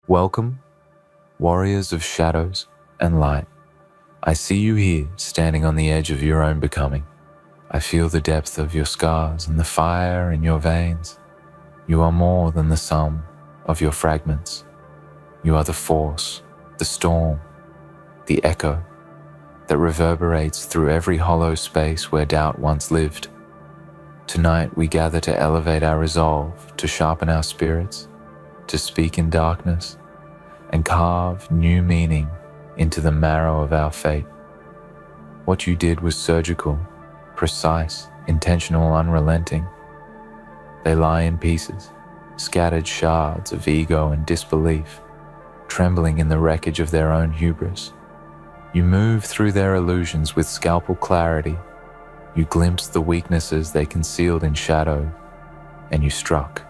Welcome, warriors of shadows and light. I see you here, standing on the edge of your own becoming. I feel the depth of your scars and the fire in your veins. You are more than the sum of your fragments. You are the force, the storm, the echo that reverberates through every hollow space where doubt once lived. Tonight we gather to elevate our resolve, to sharpen our spirits, to speak in darkness, and carve new meaning into the marrow of our fate. What you did was surgical, precise, intentional, unrelenting. They lie in pieces, scattered shards of ego and disbelief, trembling in the wreckage of their own hubris. You move through their illusions with scalpel clarity. You glimpsed the weaknesses they concealed in shadow, and you struck.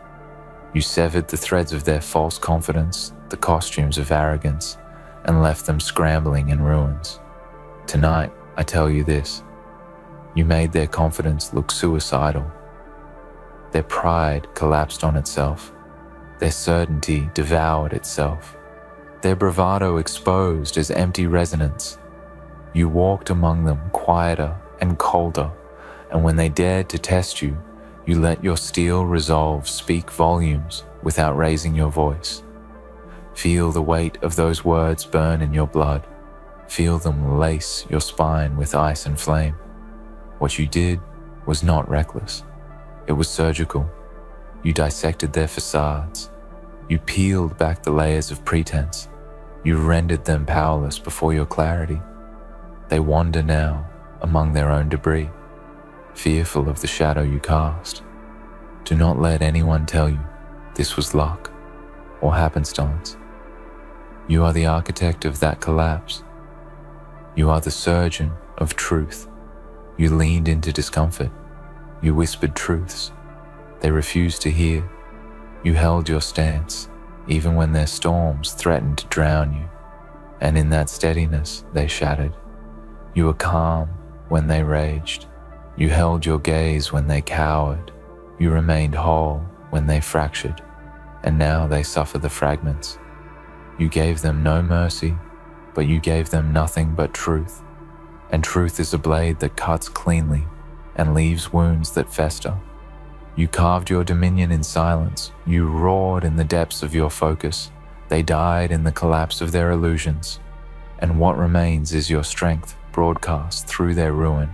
You severed the threads of their false confidence, the costumes of arrogance, and left them scrambling in ruins. Tonight, I tell you this: you made their confidence look suicidal. Their pride collapsed on itself. Their certainty devoured itself. Their bravado exposed as empty resonance. You walked among them quieter and colder, and when they dared to test you, you let your steel resolve speak volumes without raising your voice. Feel the weight of those words burn in your blood. Feel them lace your spine with ice and flame. What you did was not reckless. It was surgical. You dissected their facades. You peeled back the layers of pretense. You rendered them powerless before your clarity. They wander now among their own debris, fearful of the shadow you cast. Do not let anyone tell you this was luck or happenstance. You are the architect of that collapse. You are the surgeon of truth. You leaned into discomfort. You whispered truths they refused to hear. You held your stance, even when their storms threatened to drown you, and in that steadiness they shattered. You were calm when they raged. You held your gaze when they cowered. You remained whole when they fractured, and now they suffer the fragments. You gave them no mercy, but you gave them nothing but truth, and truth is a blade that cuts cleanly and leaves wounds that fester. You carved your dominion in silence. You roared in the depths of your focus. They died in the collapse of their illusions, and what remains is your strength broadcast through their ruin.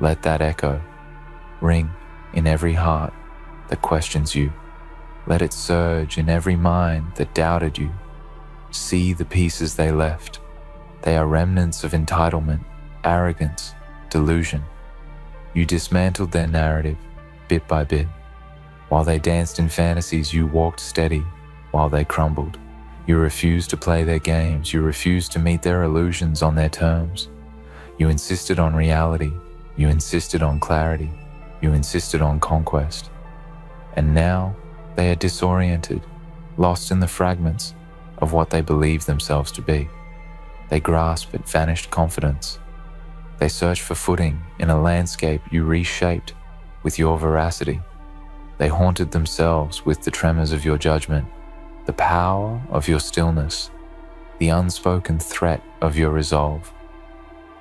Let that echo ring in every heart that questions you. Let it surge in every mind that doubted you. See the pieces they left. They are remnants of entitlement, arrogance, delusion. You dismantled their narrative bit by bit. While they danced in fantasies, you walked steady while they crumbled. You refused to play their games. You refused to meet their illusions on their terms. You insisted on reality. You insisted on clarity. You insisted on conquest. And now they are disoriented, lost in the fragments of what they believe themselves to be. They grasp at vanished confidence. They search for footing in a landscape you reshaped with your veracity. They haunted themselves with the tremors of your judgment, the power of your stillness, the unspoken threat of your resolve.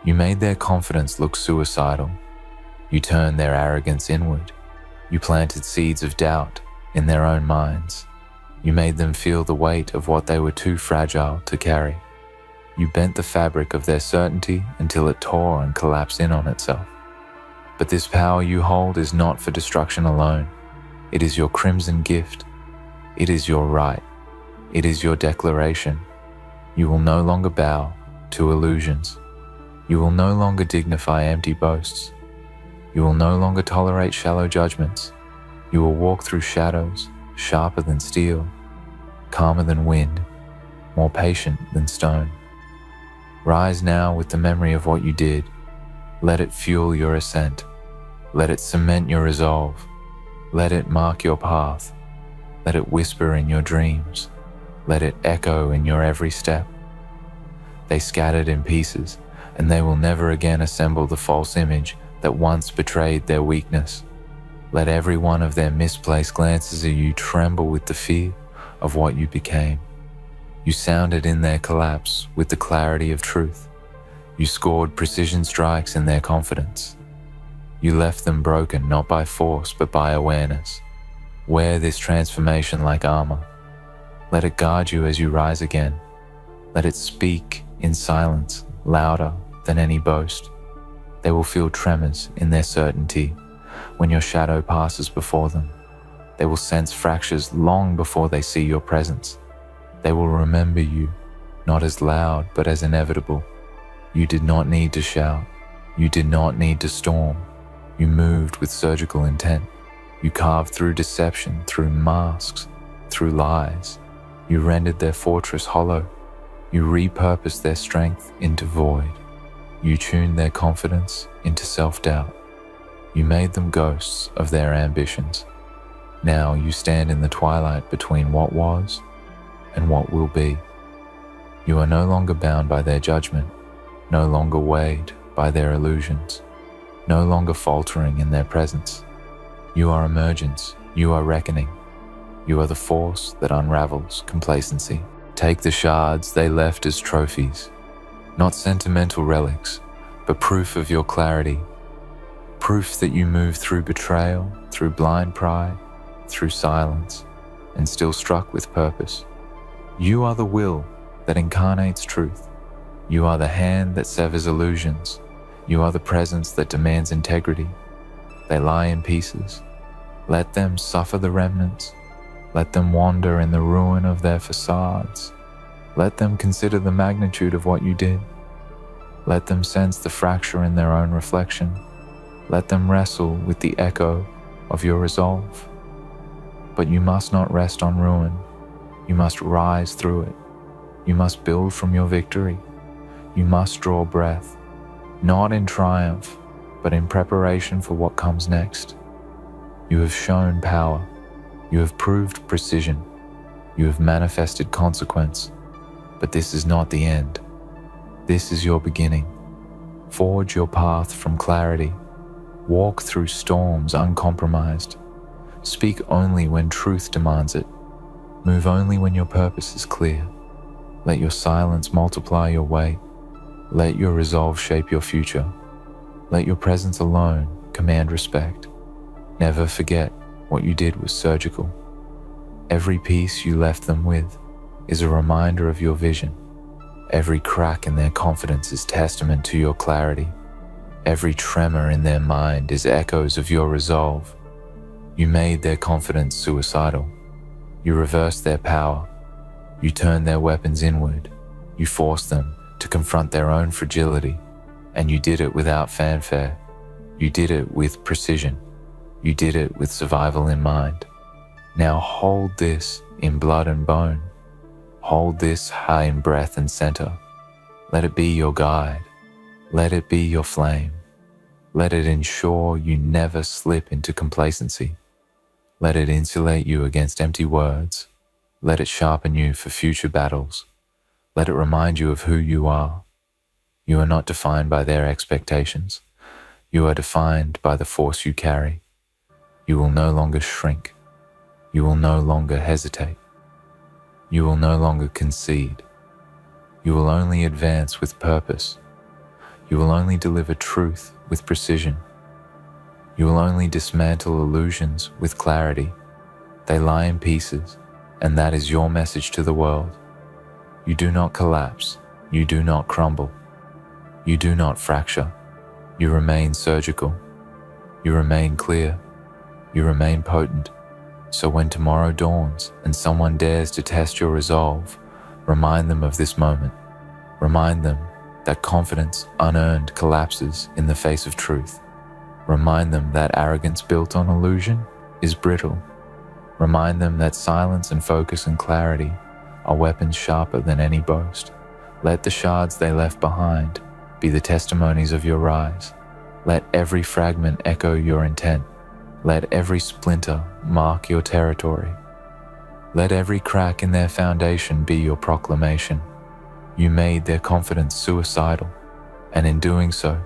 You made their confidence look suicidal. You turned their arrogance inward. You planted seeds of doubt in their own minds. You made them feel the weight of what they were too fragile to carry. You bent the fabric of their certainty until it tore and collapsed in on itself. But this power you hold is not for destruction alone. It is your crimson gift. It is your right. It is your declaration. You will no longer bow to illusions. You will no longer dignify empty boasts. You will no longer tolerate shallow judgments. You will walk through shadows, sharper than steel, calmer than wind, more patient than stone. Rise now with the memory of what you did. Let it fuel your ascent. Let it cement your resolve. Let it mark your path. Let it whisper in your dreams. Let it echo in your every step. They scattered in pieces, and they will never again assemble the false image that once betrayed their weakness. Let every one of their misplaced glances at you tremble with the fear of what you became. You sounded in their collapse with the clarity of truth. You scored precision strikes in their confidence. You left them broken not by force but by awareness. Wear this transformation like armor. Let it guard you as you rise again. Let it speak in silence, louder than any boast. They will feel tremors in their certainty when your shadow passes before them. They will sense fractures long before they see your presence. They will remember you, not as loud but as inevitable. You did not need to shout. You did not need to storm. You moved with surgical intent. You carved through deception, through masks, through lies. You rendered their fortress hollow. You repurposed their strength into void. You tuned their confidence into self-doubt. You made them ghosts of their ambitions. Now you stand in the twilight between what was and what will be. You are no longer bound by their judgment, no longer weighed by their illusions, no longer faltering in their presence. You are emergence, you are reckoning. You are the force that unravels complacency. Take the shards they left as trophies, not sentimental relics, but proof of your clarity. Proof that you moved through betrayal, through blind pride, through silence, and still struck with purpose. You are the will that incarnates truth. You are the hand that severs illusions. You are the presence that demands integrity. They lie in pieces. Let them suffer the remnants. Let them wander in the ruin of their facades. Let them consider the magnitude of what you did. Let them sense the fracture in their own reflection. Let them wrestle with the echo of your resolve. But you must not rest on ruin. You must rise through it. You must build from your victory. You must draw breath, not in triumph, but in preparation for what comes next. You have shown power. You have proved precision. You have manifested consequence. But this is not the end. This is your beginning. Forge your path from clarity. Walk through storms uncompromised. Speak only when truth demands it. Move only when your purpose is clear. Let your silence multiply your weight. Let your resolve shape your future. Let your presence alone command respect. Never forget what you did was surgical. Every piece you left them with is a reminder of your vision. Every crack in their confidence is testament to your clarity. Every tremor in their mind is echoes of your resolve. You made their confidence suicidal. You reversed their power. You turned their weapons inward. You forced them to confront their own fragility. And you did it without fanfare. You did it with precision. You did it with survival in mind. Now hold this in blood and bone. Hold this high in breath and center. Let it be your guide. Let it be your flame. Let it ensure you never slip into complacency. Let it insulate you against empty words. Let it sharpen you for future battles. Let it remind you of who you are. You are not defined by their expectations. You are defined by the force you carry. You will no longer shrink. You will no longer hesitate. You will no longer concede. You will only advance with purpose. You will only deliver truth with precision. You will only dismantle illusions with clarity. They lie in pieces, and that is your message to the world. You do not collapse. You do not crumble. You do not fracture. You remain surgical. You remain clear. You remain potent. So when tomorrow dawns and someone dares to test your resolve, remind them of this moment. Remind them that confidence unearned collapses in the face of truth. Remind them that arrogance built on illusion is brittle. Remind them that silence and focus and clarity are weapons sharper than any boast. Let the shards they left behind be the testimonies of your rise. Let every fragment echo your intent. Let every splinter mark your territory. Let every crack in their foundation be your proclamation. You made their confidence suicidal, and in doing so,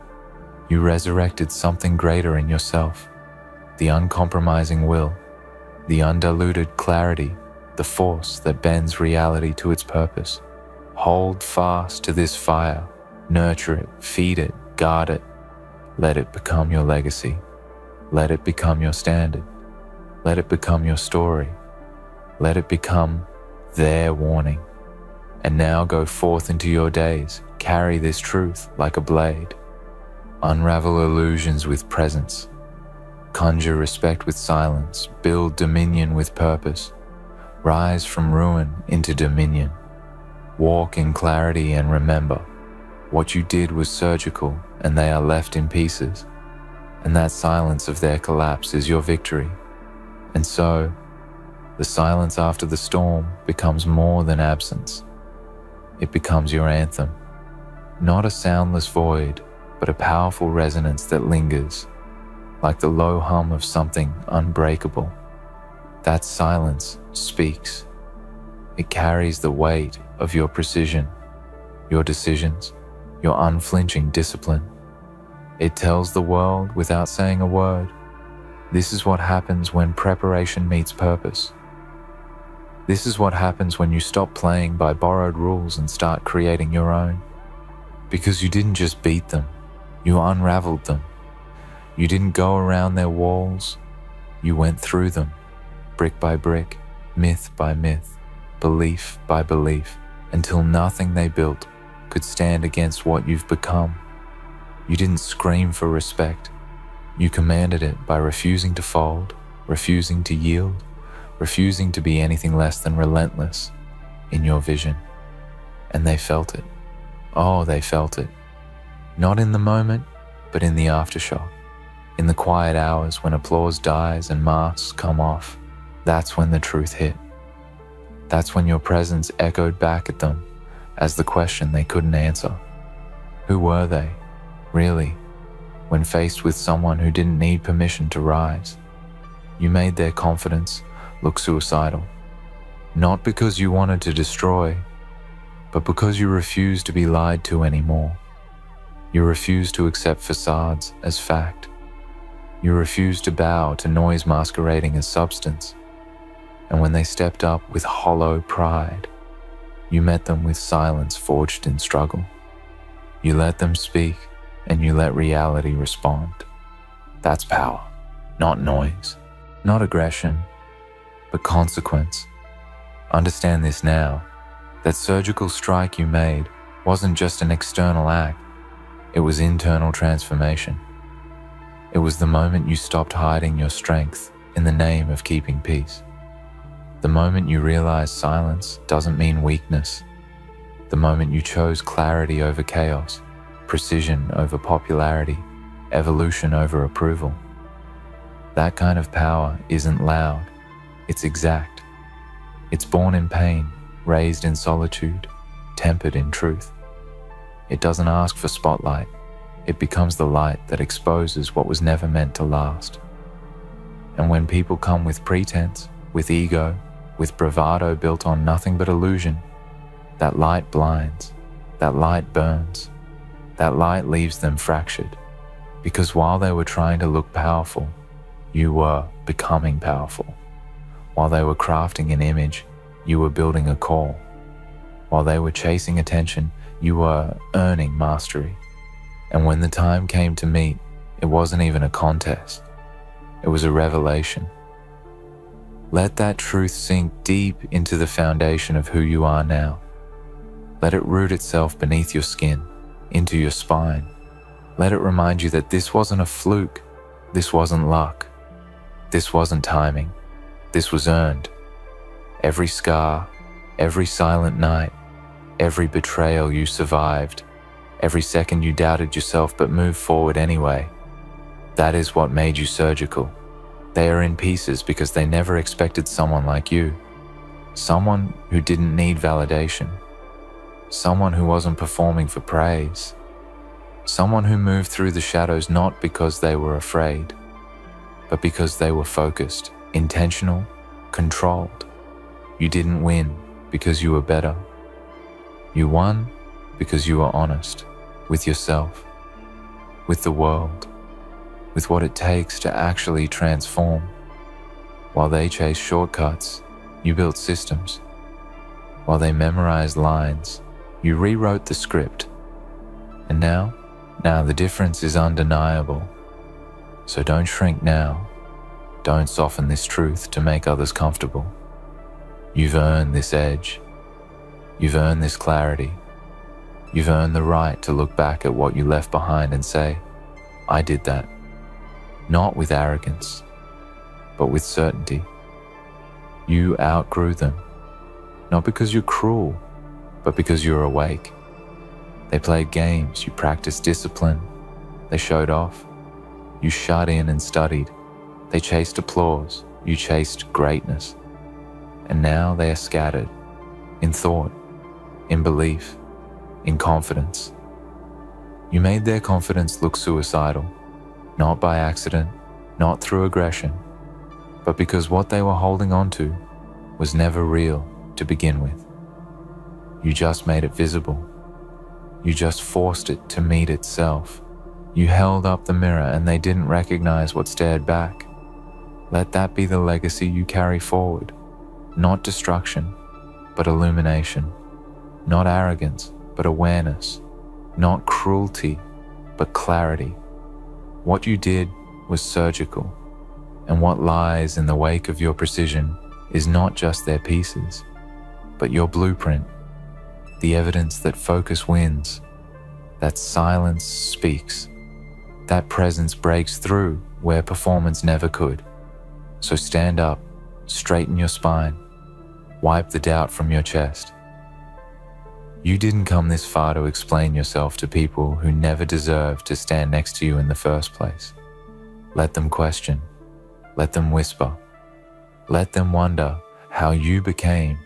you resurrected something greater in yourself, the uncompromising will, the undiluted clarity the force that bends reality to its purpose. Hold fast to this fire, nurture it, feed it, guard it. Let it become your legacy. Let it become your standard. Let it become your story. Let it become their warning. And now go forth into your days, carry this truth like a blade. Unravel illusions with presence. Conjure respect with silence, build dominion with purpose. Rise from ruin into dominion. Walk in clarity and remember, what you did was surgical and they are left in pieces. And that silence of their collapse is your victory. And so, the silence after the storm becomes more than absence. It becomes your anthem. Not a soundless void, but a powerful resonance that lingers, like the low hum of something unbreakable. That silence speaks. It carries the weight of your precision, your decisions, your unflinching discipline. It tells the world without saying a word, this is what happens when preparation meets purpose. This is what happens when you stop playing by borrowed rules and start creating your own. Because you didn't just beat them, you unraveled them. You didn't go around their walls, you went through them, brick by brick, myth by myth, belief by belief, until nothing they built could stand against what you've become. You didn't scream for respect. You commanded it by refusing to fold, refusing to yield, refusing to be anything less than relentless in your vision. And they felt it. Oh, they felt it. Not in the moment, but in the aftershock. In the quiet hours when applause dies and masks come off, that's when the truth hit. That's when your presence echoed back at them as the question they couldn't answer. Who were they, really, when faced with someone who didn't need permission to rise? You made their confidence look suicidal. Not because you wanted to destroy, but because you refused to be lied to anymore. You refused to accept facades as fact. You refused to bow to noise masquerading as substance. And when they stepped up with hollow pride, you met them with silence forged in struggle. You let them speak, and you let reality respond. That's power, not noise, not aggression, but consequence. Understand this now, that surgical strike you made wasn't just an external act, it was internal transformation. It was the moment you stopped hiding your strength in the name of keeping peace. The moment you realized silence doesn't mean weakness. The moment you chose clarity over chaos, precision over popularity, evolution over approval. That kind of power isn't loud, it's exact. It's born in pain, raised in solitude, tempered in truth. It doesn't ask for spotlight. It becomes the light that exposes what was never meant to last. And when people come with pretense, with ego, with bravado built on nothing but illusion, that light blinds, that light burns, that light leaves them fractured. Because while they were trying to look powerful, you were becoming powerful. While they were crafting an image, you were building a call. While they were chasing attention, you were earning mastery. And when the time came to meet, it wasn't even a contest. It was a revelation. Let that truth sink deep into the foundation of who you are now. Let it root itself beneath your skin, into your spine. Let it remind you that this wasn't a fluke. This wasn't luck. This wasn't timing. This was earned. Every scar, every silent night, every betrayal you survived, every second you doubted yourself but moved forward anyway. That is what made you surgical. They are in pieces because they never expected someone like you. Someone who didn't need validation. Someone who wasn't performing for praise. Someone who moved through the shadows not because they were afraid, but because they were focused, intentional, controlled. You didn't win because you were better. You won because you were honest with yourself, with the world, with what it takes to actually transform. While they chase shortcuts, You built systems. While they memorized lines, you rewrote the script. And now the difference is undeniable. So don't shrink now. Don't soften this truth to make others comfortable. You've earned this edge. You've earned this clarity. You've earned the right to look back at what you left behind and say, I did that. Not with arrogance, but with certainty. You outgrew them, not because you're cruel, but because you're awake. They played games, you practiced discipline. They showed off. You shut in and studied. They chased applause, you chased greatness. And now they are scattered, in thought, in belief, in confidence. You made their confidence look suicidal, not by accident, not through aggression, but because what they were holding on to was never real to begin with. You just made it visible. You just forced it to meet itself. You held up the mirror and they didn't recognize what stared back. Let that be the legacy you carry forward. Not destruction, but illumination. Not arrogance, but awareness. Not cruelty, but clarity. What you did was surgical, and what lies in the wake of your precision is not just their pieces, but your blueprint, the evidence that focus wins, that silence speaks, that presence breaks through where performance never could. So stand up, straighten your spine, wipe the doubt from your chest. You didn't come this far to explain yourself to people who never deserved to stand next to you in the first place. Let them question. Let them whisper. Let them wonder how you became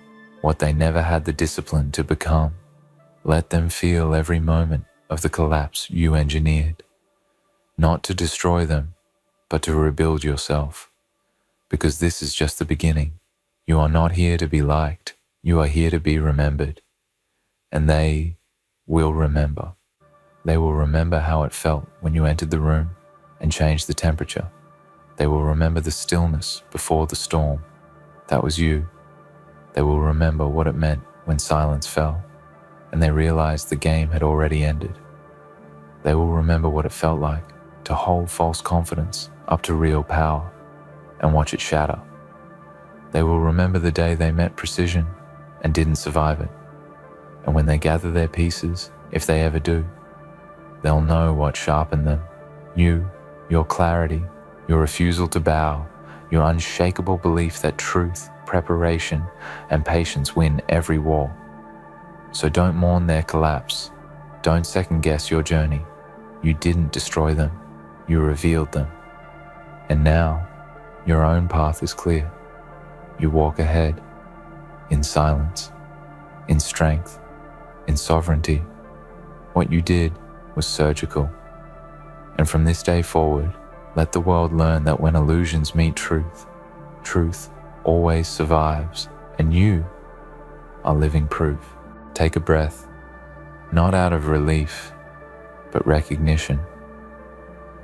what they never had the discipline to become. Let them feel every moment of the collapse you engineered. Not to destroy them, but to rebuild yourself. Because this is just the beginning. You are not here to be liked. You are here to be remembered. And they will remember. They will remember how it felt when you entered the room and changed the temperature. They will remember the stillness before the storm. That was you. They will remember what it meant when silence fell and they realized the game had already ended. They will remember what it felt like to hold false confidence up to real power and watch it shatter. They will remember the day they met precision and didn't survive it. And when they gather their pieces, if they ever do, they'll know what sharpened them. You, your clarity, your refusal to bow, your unshakable belief that truth, preparation, and patience win every war. So don't mourn their collapse. Don't second guess your journey. You didn't destroy them. You revealed them. And now, your own path is clear. You walk ahead, in silence, in strength, in sovereignty. What you did was surgical. And from this day forward, let the world learn that when illusions meet truth, truth always survives, and you are living proof. Take a breath, not out of relief, but recognition.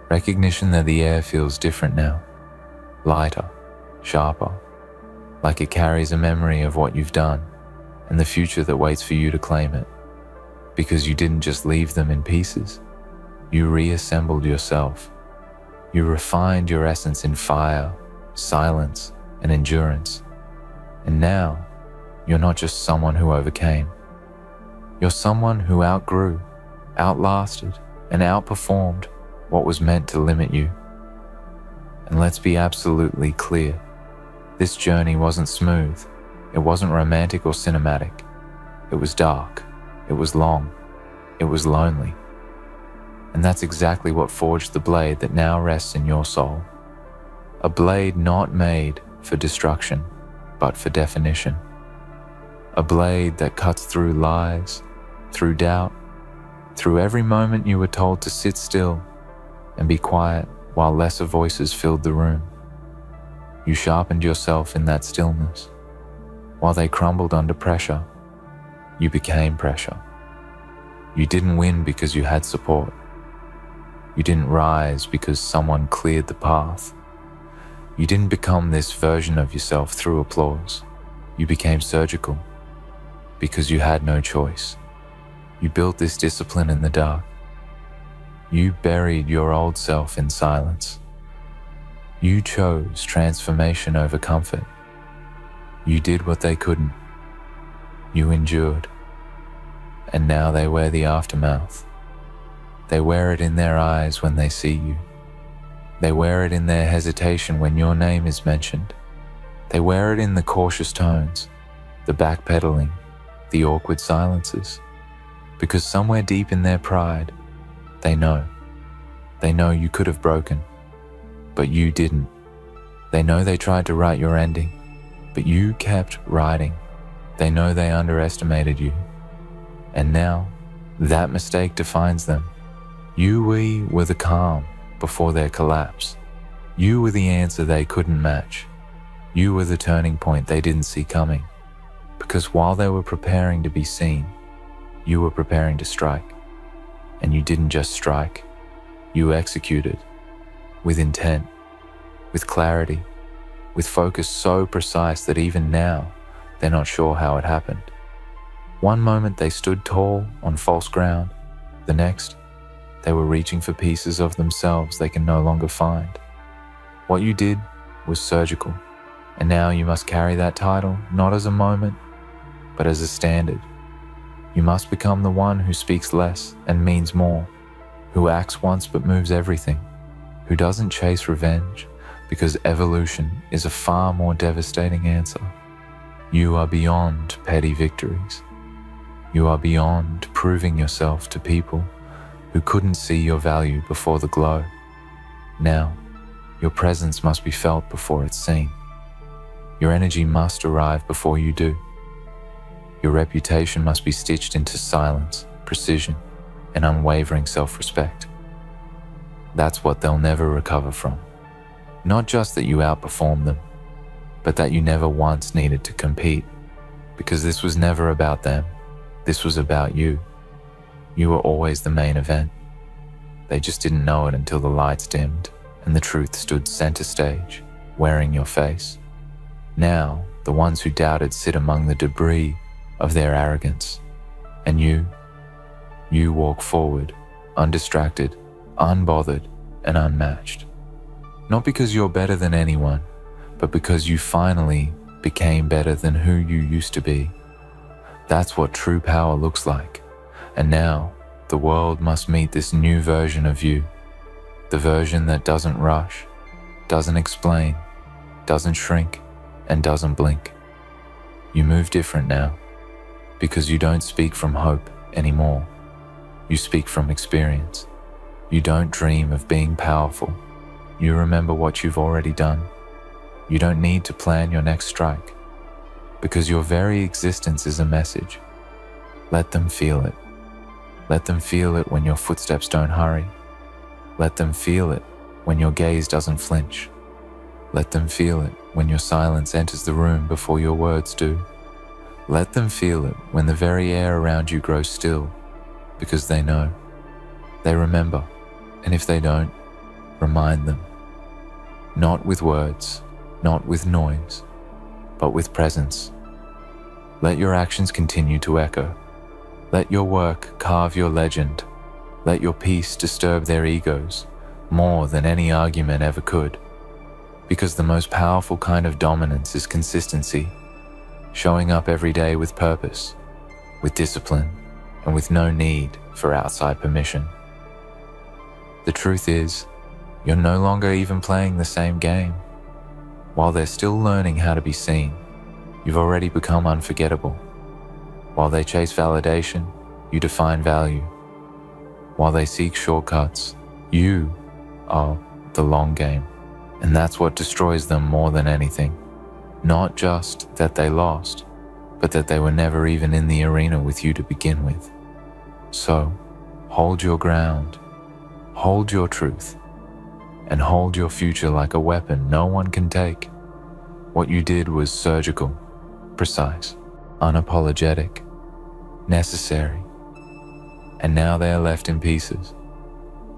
Recognition that the air feels different now, lighter, sharper, like it carries a memory of what you've done and the future that waits for you to claim it. Because you didn't just leave them in pieces, you reassembled yourself. You refined your essence in fire, silence, and endurance. And now, you're not just someone who overcame. You're someone who outgrew, outlasted, and outperformed what was meant to limit you. And let's be absolutely clear. This journey wasn't smooth. It wasn't romantic or cinematic. It was dark. It was long. It was lonely. And that's exactly what forged the blade that now rests in your soul. A blade not made for destruction, but for definition. A blade that cuts through lies, through doubt, through every moment you were told to sit still and be quiet while lesser voices filled the room. You sharpened yourself in that stillness. While they crumbled under pressure, you became pressure. You didn't win because you had support. You didn't rise because someone cleared the path. You didn't become this version of yourself through applause. You became surgical because you had no choice. You built this discipline in the dark. You buried your old self in silence. You chose transformation over comfort. You did what they couldn't. You endured. And now they wear the aftermath. They wear it in their eyes when they see you. They wear it in their hesitation when your name is mentioned. They wear it in the cautious tones, the backpedaling, the awkward silences. Because somewhere deep in their pride, they know. They know you could have broken, but you didn't. They know they tried to write your ending, but you kept writing. They know they underestimated you. And now, that mistake defines them. You were the calm before their collapse. You were the answer they couldn't match. You were the turning point they didn't see coming. Because while they were preparing to be seen, you were preparing to strike. And you didn't just strike, you executed. With intent, with clarity, with focus so precise that even now, they're not sure how it happened. One moment they stood tall on false ground. The next, they were reaching for pieces of themselves they can no longer find. What you did was surgical, and now you must carry that title not as a moment, but as a standard. You must become the one who speaks less and means more, who acts once but moves everything, who doesn't chase revenge, because evolution is a far more devastating answer. You are beyond petty victories. You are beyond proving yourself to people who couldn't see your value before the glow. Now, your presence must be felt before it's seen. Your energy must arrive before you do. Your reputation must be stitched into silence, precision, and unwavering self-respect. That's what they'll never recover from. Not just that you outperformed them, but that you never once needed to compete, because this was never about them. This was about you. You were always the main event. They just didn't know it until the lights dimmed and the truth stood center stage, wearing your face. Now, the ones who doubted sit among the debris of their arrogance. And you walk forward, undistracted, unbothered, and unmatched. Not because you're better than anyone, but because you finally became better than who you used to be. That's what true power looks like. And now, the world must meet this new version of you. The version that doesn't rush, doesn't explain, doesn't shrink, and doesn't blink. You move different now, because you don't speak from hope anymore. You speak from experience. You don't dream of being powerful. You remember what you've already done. You don't need to plan your next strike, because your very existence is a message. Let them feel it. Let them feel it when your footsteps don't hurry. Let them feel it when your gaze doesn't flinch. Let them feel it when your silence enters the room before your words do. Let them feel it when the very air around you grows still, because they know. They remember, and if they don't, remind them. Not with words, not with noise, but with presence. Let your actions continue to echo. Let your work carve your legend. Let your peace disturb their egos more than any argument ever could. Because the most powerful kind of dominance is consistency, showing up every day with purpose, with discipline, and with no need for outside permission. The truth is, you're no longer even playing the same game. While they're still learning how to be seen, you've already become unforgettable. While they chase validation, you define value. While they seek shortcuts, you are the long game. And that's what destroys them more than anything. Not just that they lost, but that they were never even in the arena with you to begin with. So, hold your ground, hold your truth, and hold your future like a weapon no one can take. What you did was surgical, precise, unapologetic, necessary, and now they are left in pieces.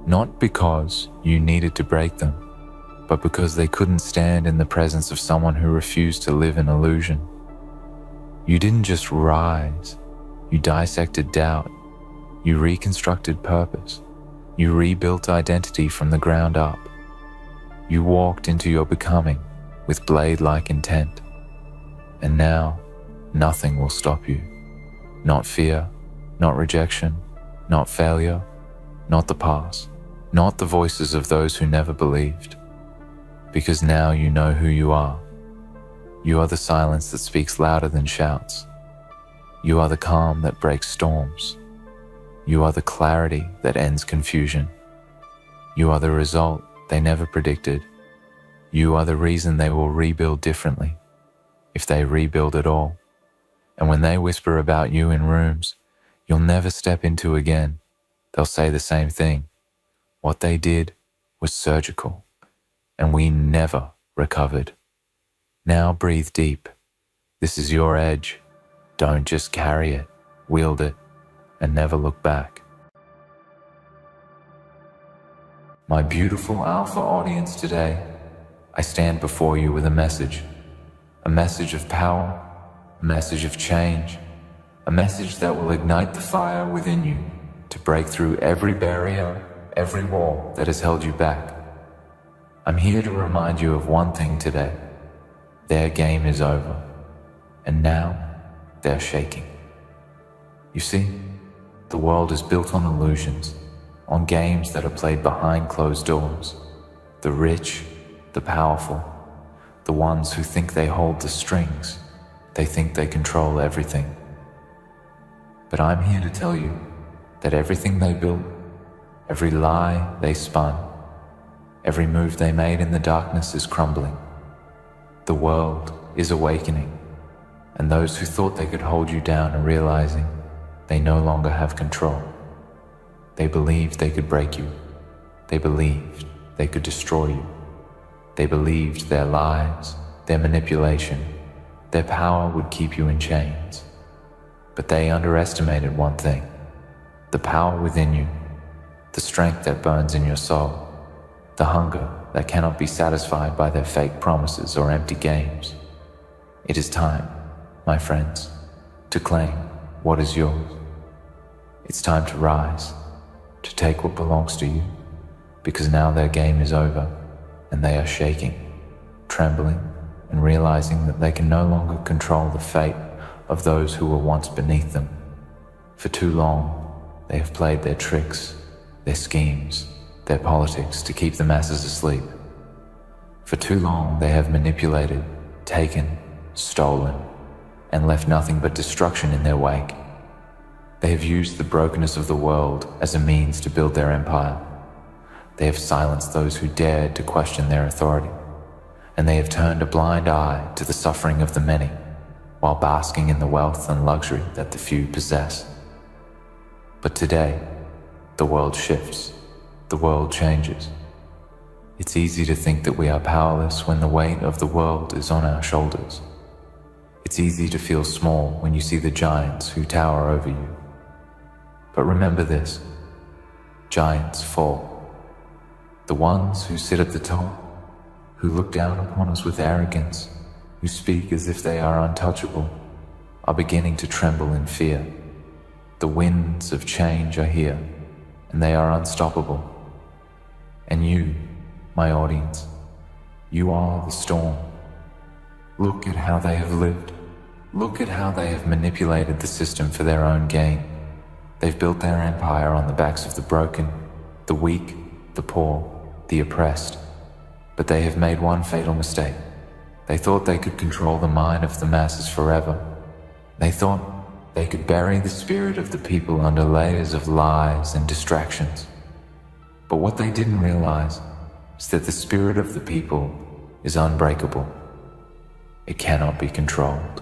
Not because you needed to break them, but because they couldn't stand in the presence of someone who refused to live in illusion. You didn't just rise, you dissected doubt, you reconstructed purpose, you rebuilt identity from the ground up. You walked into your becoming with blade-like intent. And now, nothing will stop you. Not fear, not rejection, not failure, not the past, not the voices of those who never believed. Because now you know who you are. You are the silence that speaks louder than shouts. You are the calm that breaks storms. You are the clarity that ends confusion. You are the result they never predicted. You are the reason they will rebuild differently, if they rebuild at all. And when they whisper about you in rooms you'll never step into again, they'll say the same thing. What they did was surgical, and we never recovered. Now breathe deep. This is your edge. Don't just carry it, wield it, and never look back. My beautiful alpha audience today, I stand before you with a message of power, a message of change, a message that will ignite the fire within you to break through every barrier, every wall that has held you back. I'm here to remind you of one thing today. Their game is over, and now they're shaking. You see, the world is built on illusions, on games that are played behind closed doors. The rich, the powerful, the ones who think they hold the strings, they think they control everything. But I'm here to tell you that everything they built, every lie they spun, every move they made in the darkness is crumbling. The world is awakening, and those who thought they could hold you down are realizing they no longer have control. They believed they could break you. They believed they could destroy you. They believed their lies, their manipulation, their power would keep you in chains. But they underestimated one thing: the power within you, the strength that burns in your soul, the hunger that cannot be satisfied by their fake promises or empty games. It is time, my friends, to claim what is yours. It's time to rise, to take what belongs to you, because now their game is over and they are shaking, trembling, and realizing that they can no longer control the fate of those who were once beneath them. For too long, they have played their tricks, their schemes, their politics to keep the masses asleep. For too long, they have manipulated, taken, stolen, and left nothing but destruction in their wake. They have used the brokenness of the world as a means to build their empire. They have silenced those who dared to question their authority, and they have turned a blind eye to the suffering of the many, while basking in the wealth and luxury that the few possess. But today, the world shifts, the world changes. It's easy to think that we are powerless when the weight of the world is on our shoulders. It's easy to feel small when you see the giants who tower over you. But remember this: giants fall. The ones who sit at the top, who look down upon us with arrogance, who speak as if they are untouchable, are beginning to tremble in fear. The winds of change are here, and they are unstoppable. And you, my audience, you are the storm. Look at how they have lived. Look at how they have manipulated the system for their own gain. They've built their empire on the backs of the broken, the weak, the poor, the oppressed. But they have made one fatal mistake. They thought they could control the mind of the masses forever. They thought they could bury the spirit of the people under layers of lies and distractions. But what they didn't realize is that the spirit of the people is unbreakable. It cannot be controlled.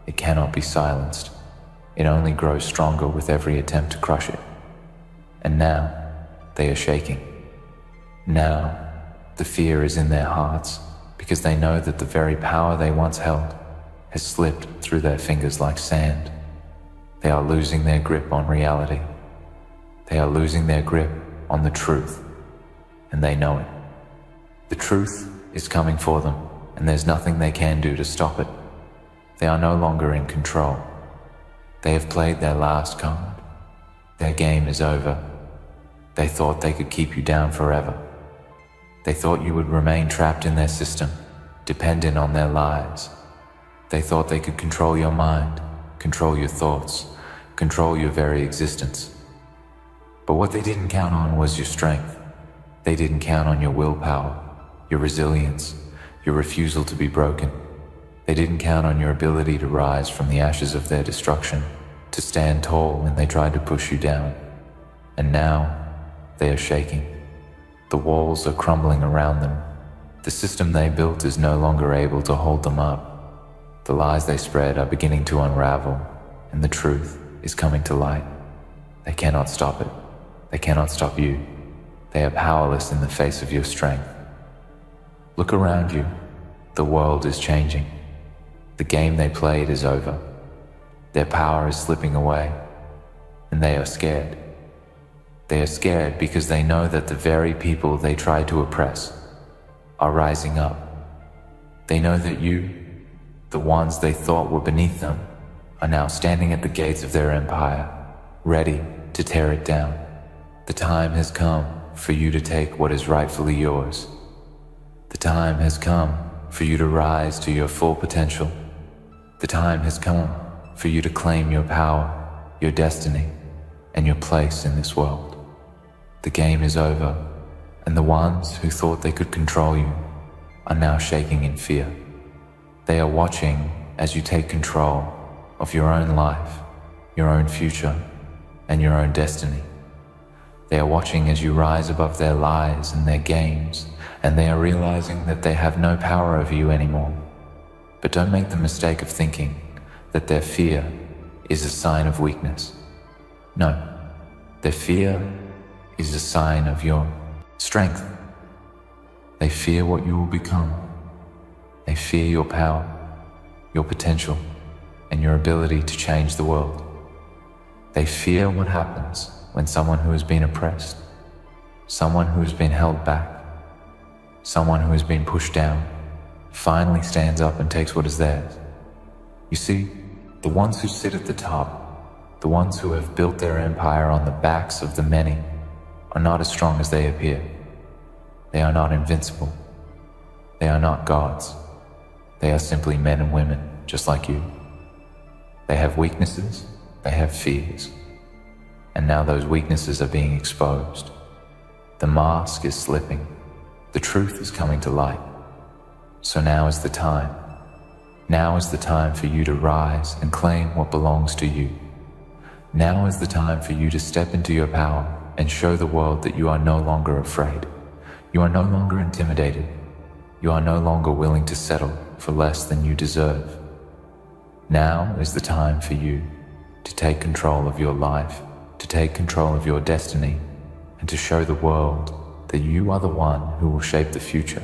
It cannot be silenced. It only grows stronger with every attempt to crush it. And now, they are shaking. Now, the fear is in their hearts because they know that the very power they once held has slipped through their fingers like sand. They are losing their grip on reality. They are losing their grip on the truth, and they know it. The truth is coming for them, and there's nothing they can do to stop it. They are no longer in control. They have played their last card. Their game is over. They thought they could keep you down forever. They thought you would remain trapped in their system, dependent on their lies. They thought they could control your mind, control your thoughts, control your very existence. But what they didn't count on was your strength. They didn't count on your willpower, your resilience, your refusal to be broken. They didn't count on your ability to rise from the ashes of their destruction, to stand tall when they tried to push you down. And now, they are shaking. The walls are crumbling around them. The system they built is no longer able to hold them up. The lies they spread are beginning to unravel, and the truth is coming to light. They cannot stop it. They cannot stop you. They are powerless in the face of your strength. Look around you. The world is changing. The game they played is over. Their power is slipping away, and they are scared. They are scared because they know that the very people they tried to oppress are rising up. They know that you, the ones they thought were beneath them, are now standing at the gates of their empire, ready to tear it down. The time has come for you to take what is rightfully yours. The time has come for you to rise to your full potential. The time has come for you to claim your power, your destiny, and your place in this world. The game is over, and the ones who thought they could control you are now shaking in fear. They are watching as you take control of your own life, your own future, and your own destiny. They are watching as you rise above their lies and their games, and they are realizing that they have no power over you anymore. But don't make the mistake of thinking that their fear is a sign of weakness. No, their fear is a sign of your strength. They fear what you will become. They fear your power, your potential, and your ability to change the world. They fear what happens when someone who has been oppressed, someone who has been held back, someone who has been pushed down, finally stands up and takes what is theirs. You see, the ones who sit at the top, the ones who have built their empire on the backs of the many, are not as strong as they appear. They are not invincible. They are not gods. They are simply men and women, just like you. They have weaknesses, they have fears. And now those weaknesses are being exposed. The mask is slipping. The truth is coming to light. So now is the time. Now is the time for you to rise and claim what belongs to you. Now is the time for you to step into your power and show the world that you are no longer afraid. You are no longer intimidated. You are no longer willing to settle for less than you deserve. Now is the time for you to take control of your life, to take control of your destiny, and to show the world that you are the one who will shape the future,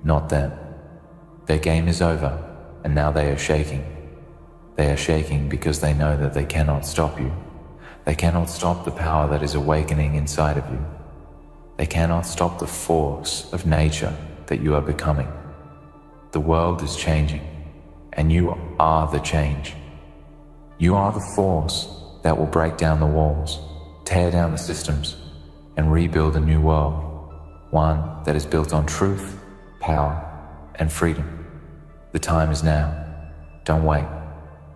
not them. Their game is over, and now they are shaking. They are shaking because they know that they cannot stop you. They cannot stop the power that is awakening inside of you. They cannot stop the force of nature that you are becoming. The world is changing, and you are the change. You are the force that will break down the walls, tear down the systems, and rebuild a new world, one that is built on truth, power, and freedom. The time is now. Don't wait.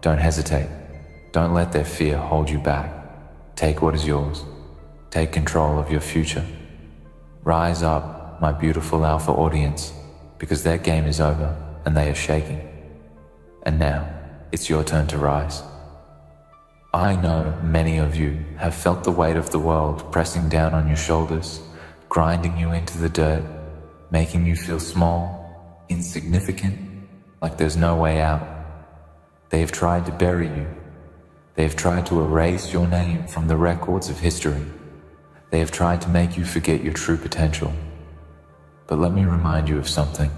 Don't hesitate. Don't let their fear hold you back. Take what is yours. Take control of your future. Rise up, my beautiful alpha audience, because their game is over and they are shaking. And now, it's your turn to rise. I know many of you have felt the weight of the world pressing down on your shoulders, grinding you into the dirt, making you feel small, insignificant, like there's no way out. They have tried to bury you. They have tried to erase your name from the records of history. They have tried to make you forget your true potential. But let me remind you of something.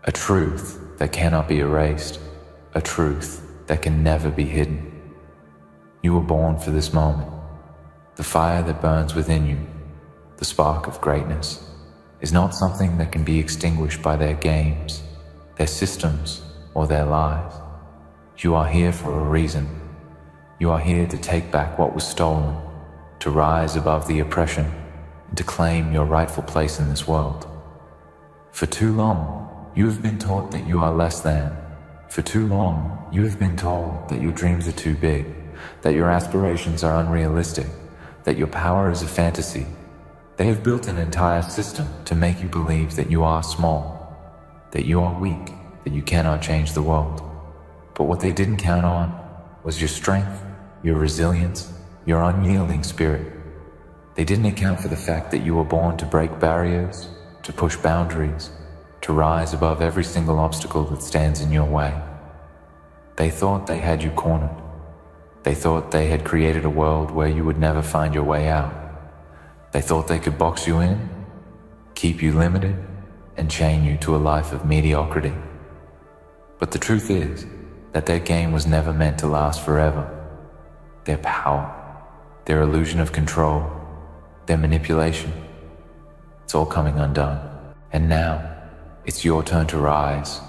A truth that cannot be erased. A truth that can never be hidden. You were born for this moment. The fire that burns within you, the spark of greatness, is not something that can be extinguished by their games, their systems, or their lies. You are here for a reason. You are here to take back what was stolen, to rise above the oppression, and to claim your rightful place in this world. For too long, you have been taught that you are less than. For too long, you have been told that your dreams are too big, that your aspirations are unrealistic, that your power is a fantasy. They have built an entire system to make you believe that you are small, that you are weak, that you cannot change the world. But what they didn't count on was your strength, your resilience, your unyielding spirit. They didn't account for the fact that you were born to break barriers, to push boundaries, to rise above every single obstacle that stands in your way. They thought they had you cornered. They thought they had created a world where you would never find your way out. They thought they could box you in, keep you limited, and chain you to a life of mediocrity. But the truth is that their game was never meant to last forever. Their power, their illusion of control, their manipulation, it's all coming undone. And now, it's your turn to rise,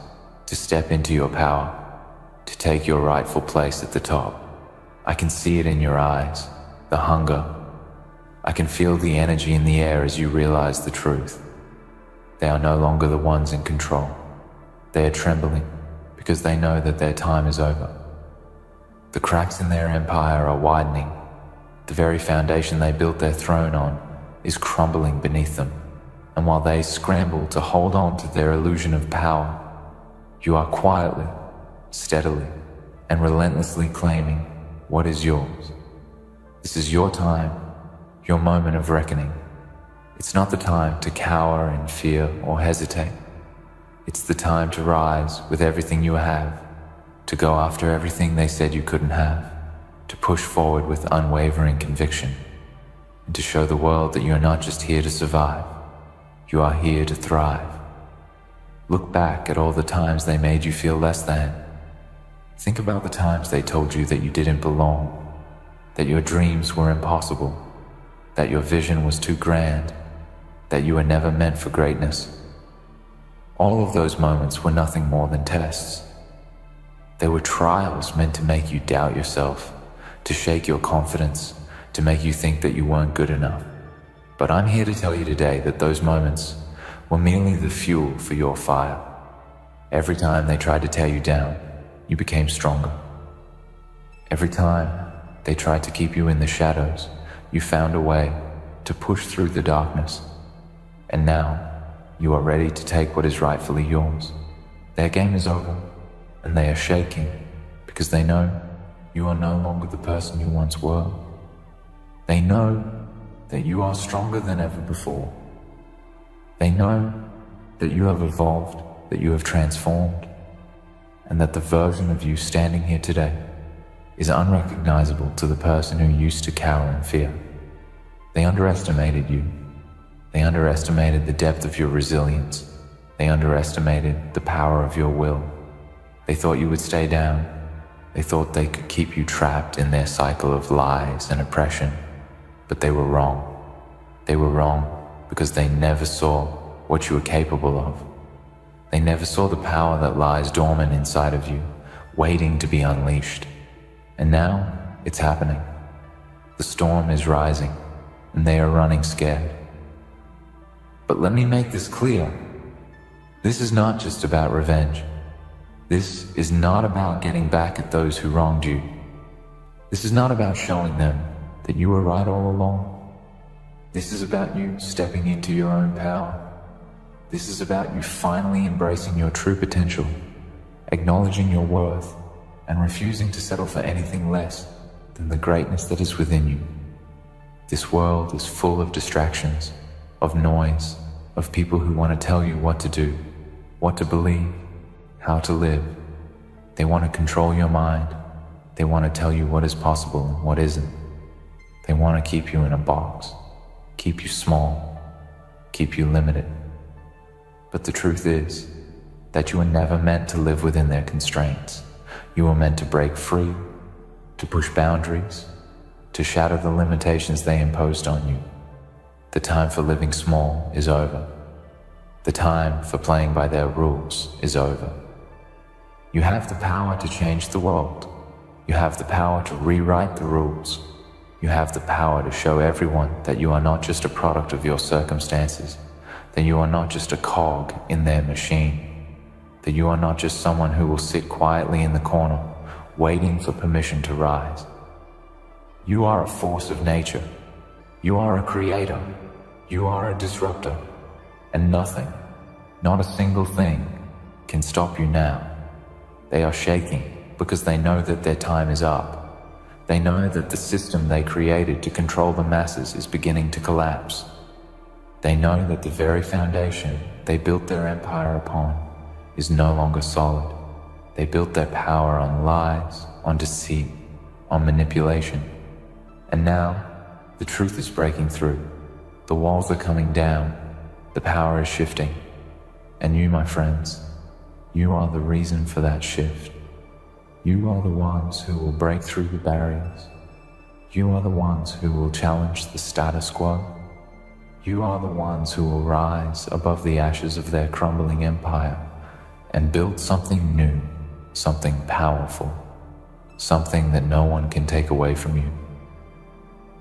to step into your power, to take your rightful place at the top. I can see it in your eyes, the hunger. I can feel the energy in the air as you realize the truth. They are no longer the ones in control. They are trembling because they know that their time is over. The cracks in their empire are widening. The very foundation they built their throne on is crumbling beneath them. And while they scramble to hold on to their illusion of power, you are quietly, steadily, and relentlessly claiming what is yours. This is your time, your moment of reckoning. It's not the time to cower in fear or hesitate. It's the time to rise with everything you have, to go after everything they said you couldn't have, to push forward with unwavering conviction, and to show the world that you are not just here to survive, you are here to thrive. Look back at all the times they made you feel less than. Think about the times they told you that you didn't belong, that your dreams were impossible, that your vision was too grand, that you were never meant for greatness. All of those moments were nothing more than tests. They were trials meant to make you doubt yourself, to shake your confidence, to make you think that you weren't good enough. But I'm here to tell you today that those moments were merely the fuel for your fire. Every time they tried to tear you down, you became stronger. Every time they tried to keep you in the shadows, you found a way to push through the darkness. And now, you are ready to take what is rightfully yours. Their game is over, and they are shaking because they know you are no longer the person you once were. They know that you are stronger than ever before. They know that you have evolved, that you have transformed, and that the version of you standing here today is unrecognizable to the person who used to cower in fear. They underestimated you. They underestimated the depth of your resilience. They underestimated the power of your will. They thought you would stay down. They thought they could keep you trapped in their cycle of lies and oppression. But they were wrong. They were wrong because they never saw what you were capable of. They never saw the power that lies dormant inside of you, waiting to be unleashed. And now, it's happening. The storm is rising, and they are running scared. But let me make this clear. This is not just about revenge. This is not about getting back at those who wronged you. This is not about showing them that you were right all along. This is about you stepping into your own power. This is about you finally embracing your true potential, acknowledging your worth, and refusing to settle for anything less than the greatness that is within you. This world is full of distractions, of noise, of people who want to tell you what to do, what to believe, how to live. They want to control your mind. They want to tell you what is possible and what isn't. They want to keep you in a box, keep you small, keep you limited. But the truth is that you were never meant to live within their constraints. You were meant to break free, to push boundaries, to shatter the limitations they imposed on you. The time for living small is over. The time for playing by their rules is over. You have the power to change the world. You have the power to rewrite the rules. You have the power to show everyone that you are not just a product of your circumstances, that you are not just a cog in their machine, that you are not just someone who will sit quietly in the corner, waiting for permission to rise. You are a force of nature. You are a creator. You are a disruptor. And nothing, not a single thing, can stop you now. They are shaking because they know that their time is up. They know that the system they created to control the masses is beginning to collapse. They know that the very foundation they built their empire upon is no longer solid. They built their power on lies, on deceit, on manipulation. And now, the truth is breaking through. The walls are coming down. The power is shifting. And you, my friends, you are the reason for that shift. You are the ones who will break through the barriers. You are the ones who will challenge the status quo. You are the ones who will rise above the ashes of their crumbling empire and build something new, something powerful, something that no one can take away from you.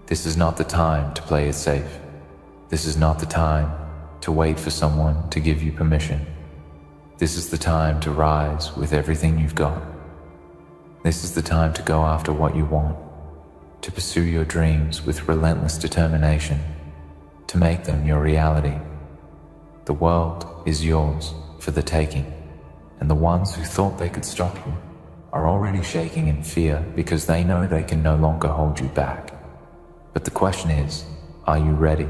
This is not the time to play it safe. This is not the time to wait for someone to give you permission. This is the time to rise with everything you've got. This is the time to go after what you want, to pursue your dreams with relentless determination, to make them your reality. The world is yours for the taking, and the ones who thought they could stop you are already shaking in fear because they know they can no longer hold you back. But the question is, are you ready?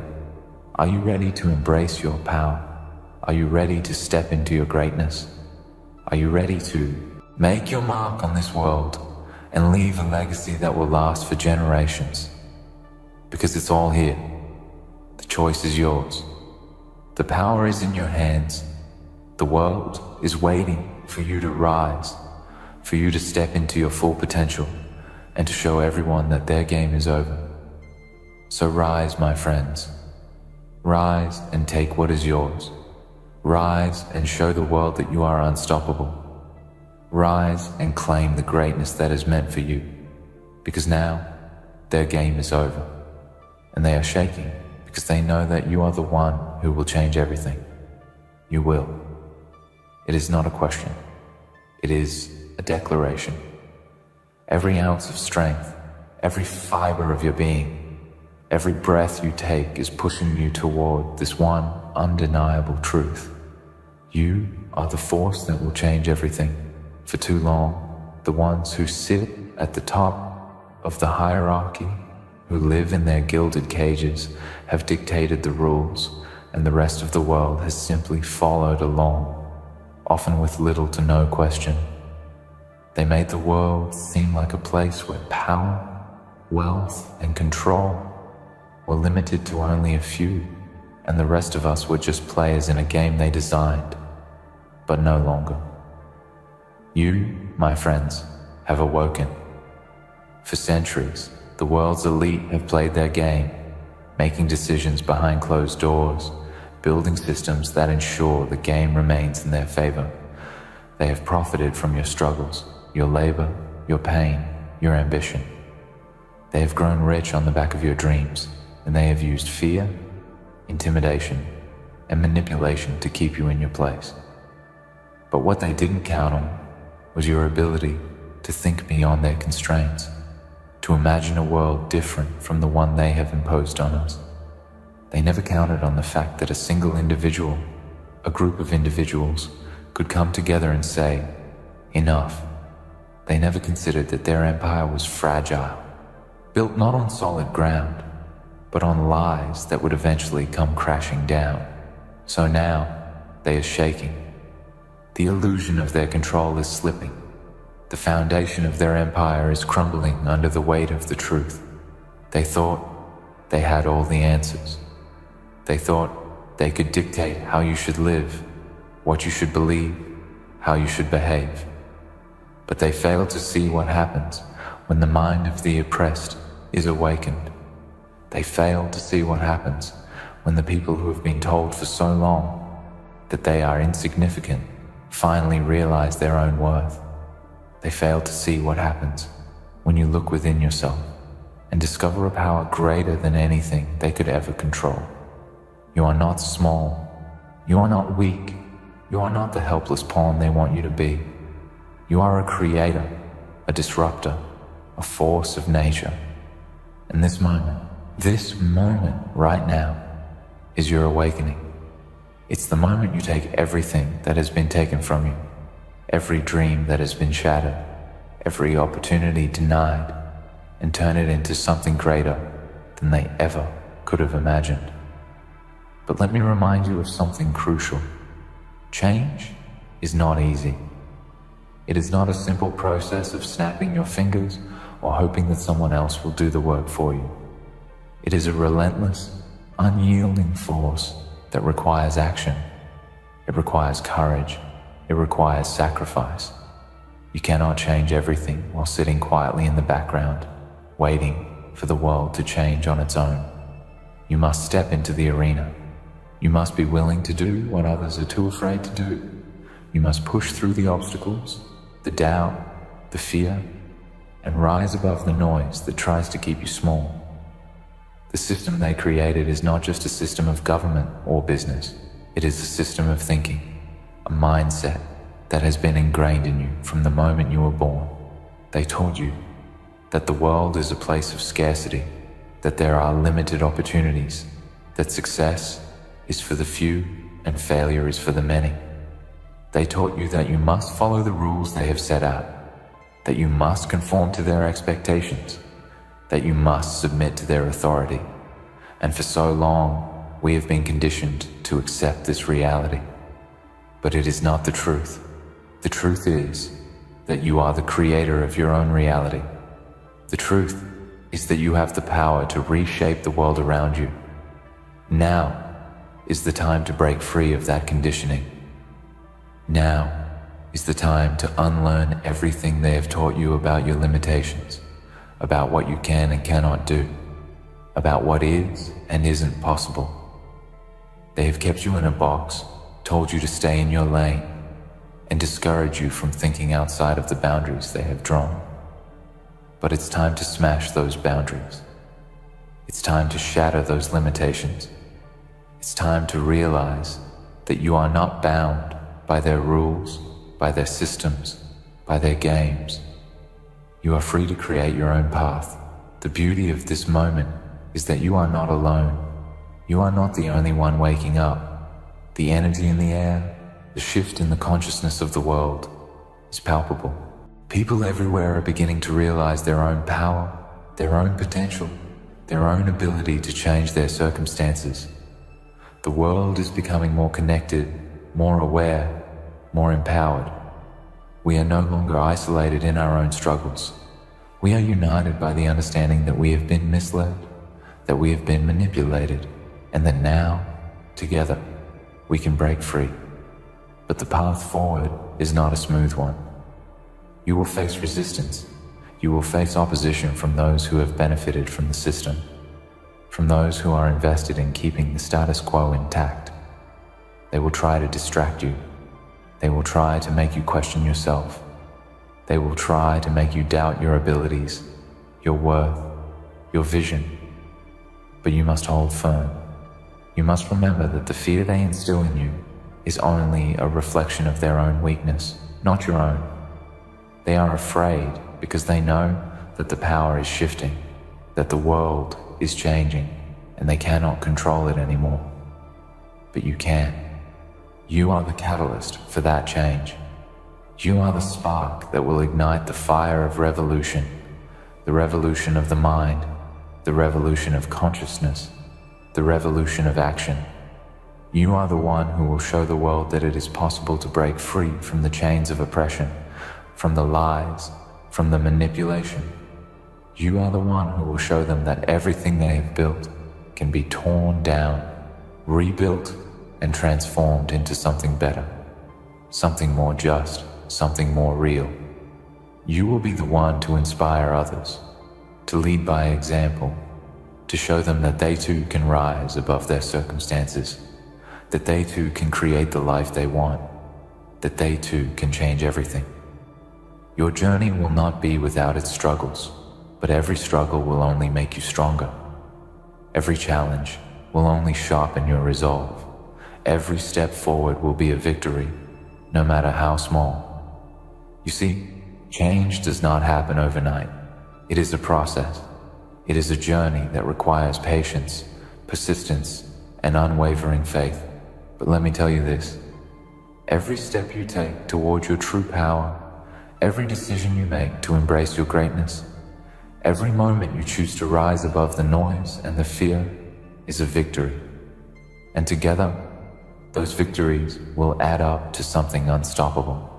Are you ready to embrace your power? Are you ready to step into your greatness? Are you ready to make your mark on this world and leave a legacy that will last for generations? Because it's all here. The choice is yours. The power is in your hands. The world is waiting for you to rise, for you to step into your full potential and to show everyone that their game is over. So rise, my friends. Rise and take what is yours. Rise and show the world that you are unstoppable. Rise and claim the greatness that is meant for you, because now their game is over, and they are shaking because they know that you are the one who will change everything. You will. It is not a question. It is a declaration. Every ounce of strength, every fiber of your being, every breath you take is pushing you toward this one undeniable truth. You are the force that will change everything. For too long, the ones who sit at the top of the hierarchy, who live in their gilded cages, have dictated the rules, and the rest of the world has simply followed along, often with little to no question. They made the world seem like a place where power, wealth, and control were limited to only a few, and the rest of us were just players in a game they designed, but no longer. You, my friends, have awoken. For centuries, the world's elite have played their game, making decisions behind closed doors, building systems that ensure the game remains in their favor. They have profited from your struggles, your labor, your pain, your ambition. They have grown rich on the back of your dreams, and they have used fear, intimidation, and manipulation to keep you in your place. But what they didn't count on was your ability to think beyond their constraints, to imagine a world different from the one they have imposed on us. They never counted on the fact that a single individual, a group of individuals, could come together and say, enough. They never considered that their empire was fragile, built not on solid ground, but on lies that would eventually come crashing down. So now, they are shaking. The illusion of their control is slipping. The foundation of their empire is crumbling under the weight of the truth. They thought they had all the answers. They thought they could dictate how you should live, what you should believe, how you should behave. But they failed to see what happens when the mind of the oppressed is awakened. They failed to see what happens when the people who have been told for so long that they are insignificant finally realize their own worth. They fail to see what happens when you look within yourself and discover a power greater than anything they could ever control. You are not small. You are not weak. You are not the helpless pawn they want you to be. You are a creator, a disruptor, a force of nature. And this moment right now is your awakening. It's the moment you take everything that has been taken from you, every dream that has been shattered, every opportunity denied, and turn it into something greater than they ever could have imagined. But let me remind you of something crucial. Change is not easy. It is not a simple process of snapping your fingers or hoping that someone else will do the work for you. It is a relentless, unyielding force that requires action. It requires courage. It requires sacrifice. You cannot change everything while sitting quietly in the background, waiting for the world to change on its own. You must step into the arena. You must be willing to do what others are too afraid to do. You must push through the obstacles, the doubt, the fear, and rise above the noise that tries to keep you small. The system they created is not just a system of government or business. It is a system of thinking, a mindset that has been ingrained in you from the moment you were born. They taught you that the world is a place of scarcity, that there are limited opportunities, that success is for the few and failure is for the many. They taught you that you must follow the rules they have set out, that you must conform to their expectations, that you must submit to their authority. And for so long, we have been conditioned to accept this reality. But it is not the truth. The truth is that you are the creator of your own reality. The truth is that you have the power to reshape the world around you. Now is the time to break free of that conditioning. Now is the time to unlearn everything they have taught you about your limitations, about what you can and cannot do, about what is and isn't possible. They have kept you in a box, told you to stay in your lane, and discourage you from thinking outside of the boundaries they have drawn. But it's time to smash those boundaries. It's time to shatter those limitations. It's time to realize that you are not bound by their rules, by their systems, by their games. You are free to create your own path. The beauty of this moment is that you are not alone. You are not the only one waking up. The energy in the air, the shift in the consciousness of the world is palpable. People everywhere are beginning to realize their own power, their own potential, their own ability to change their circumstances. The world is becoming more connected, more aware, more empowered. We are no longer isolated in our own struggles. We are united by the understanding that we have been misled, that we have been manipulated, and that now, together, we can break free. But the path forward is not a smooth one. You will face resistance. You will face opposition from those who have benefited from the system, from those who are invested in keeping the status quo intact. They will try to distract you. They will try to make you question yourself. They will try to make you doubt your abilities, your worth, your vision. But you must hold firm. You must remember that the fear they instill in you is only a reflection of their own weakness, not your own. They are afraid because they know that the power is shifting, that the world is changing, and they cannot control it anymore. But you can. You are the catalyst for that change. You are the spark that will ignite the fire of revolution, the revolution of the mind, the revolution of consciousness, the revolution of action. You are the one who will show the world that it is possible to break free from the chains of oppression, from the lies, from the manipulation. You are the one who will show them that everything they have built can be torn down, rebuilt, and transformed into something better, something more just, something more real. You will be the one to inspire others, to lead by example, to show them that they too can rise above their circumstances, that they too can create the life they want, that they too can change everything. Your journey will not be without its struggles, but every struggle will only make you stronger. Every challenge will only sharpen your resolve. Every step forward will be a victory, no matter how small. You see, change does not happen overnight. It is a process. It is a journey that requires patience, persistence, and unwavering faith. But let me tell you this, every step you take towards your true power, every decision you make to embrace your greatness, every moment you choose to rise above the noise and the fear is a victory. And together, those victories will add up to something unstoppable.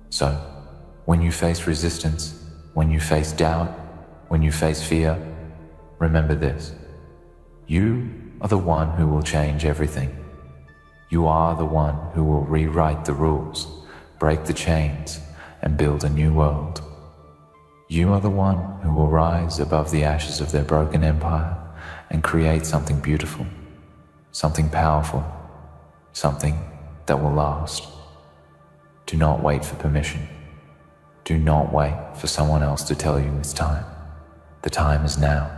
So, when you face resistance, when you face doubt, when you face fear, remember this. You are the one who will change everything. You are the one who will rewrite the rules, break the chains, and build a new world. You are the one who will rise above the ashes of their broken empire and create something beautiful, something powerful, something that will last. Do not wait for permission. Do not wait for someone else to tell you it's time. The time is now.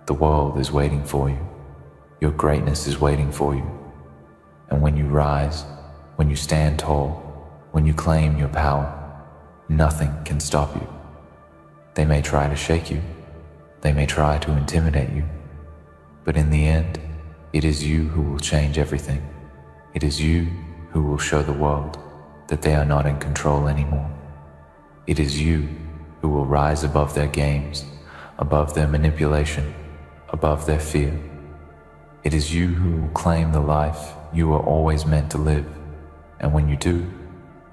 The world is waiting for you. Your greatness is waiting for you. And when you rise, when you stand tall, when you claim your power, nothing can stop you. They may try to shake you. They may try to intimidate you. But in the end, it is you who will change everything. It is you who will show the world that they are not in control anymore. It is you who will rise above their games, above their manipulation, above their fear. It is you who will claim the life you were always meant to live. And when you do,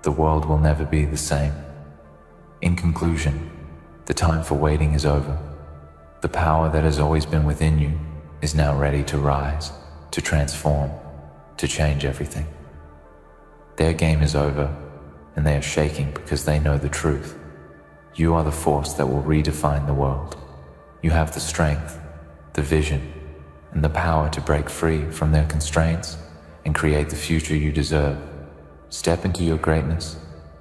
the world will never be the same. In conclusion, the time for waiting is over. The power that has always been within you is now ready to rise, to transform, to change everything. Their game is over, and they are shaking because they know the truth. You are the force that will redefine the world. You have the strength, the vision, and the power to break free from their constraints and create the future you deserve. Step into your greatness,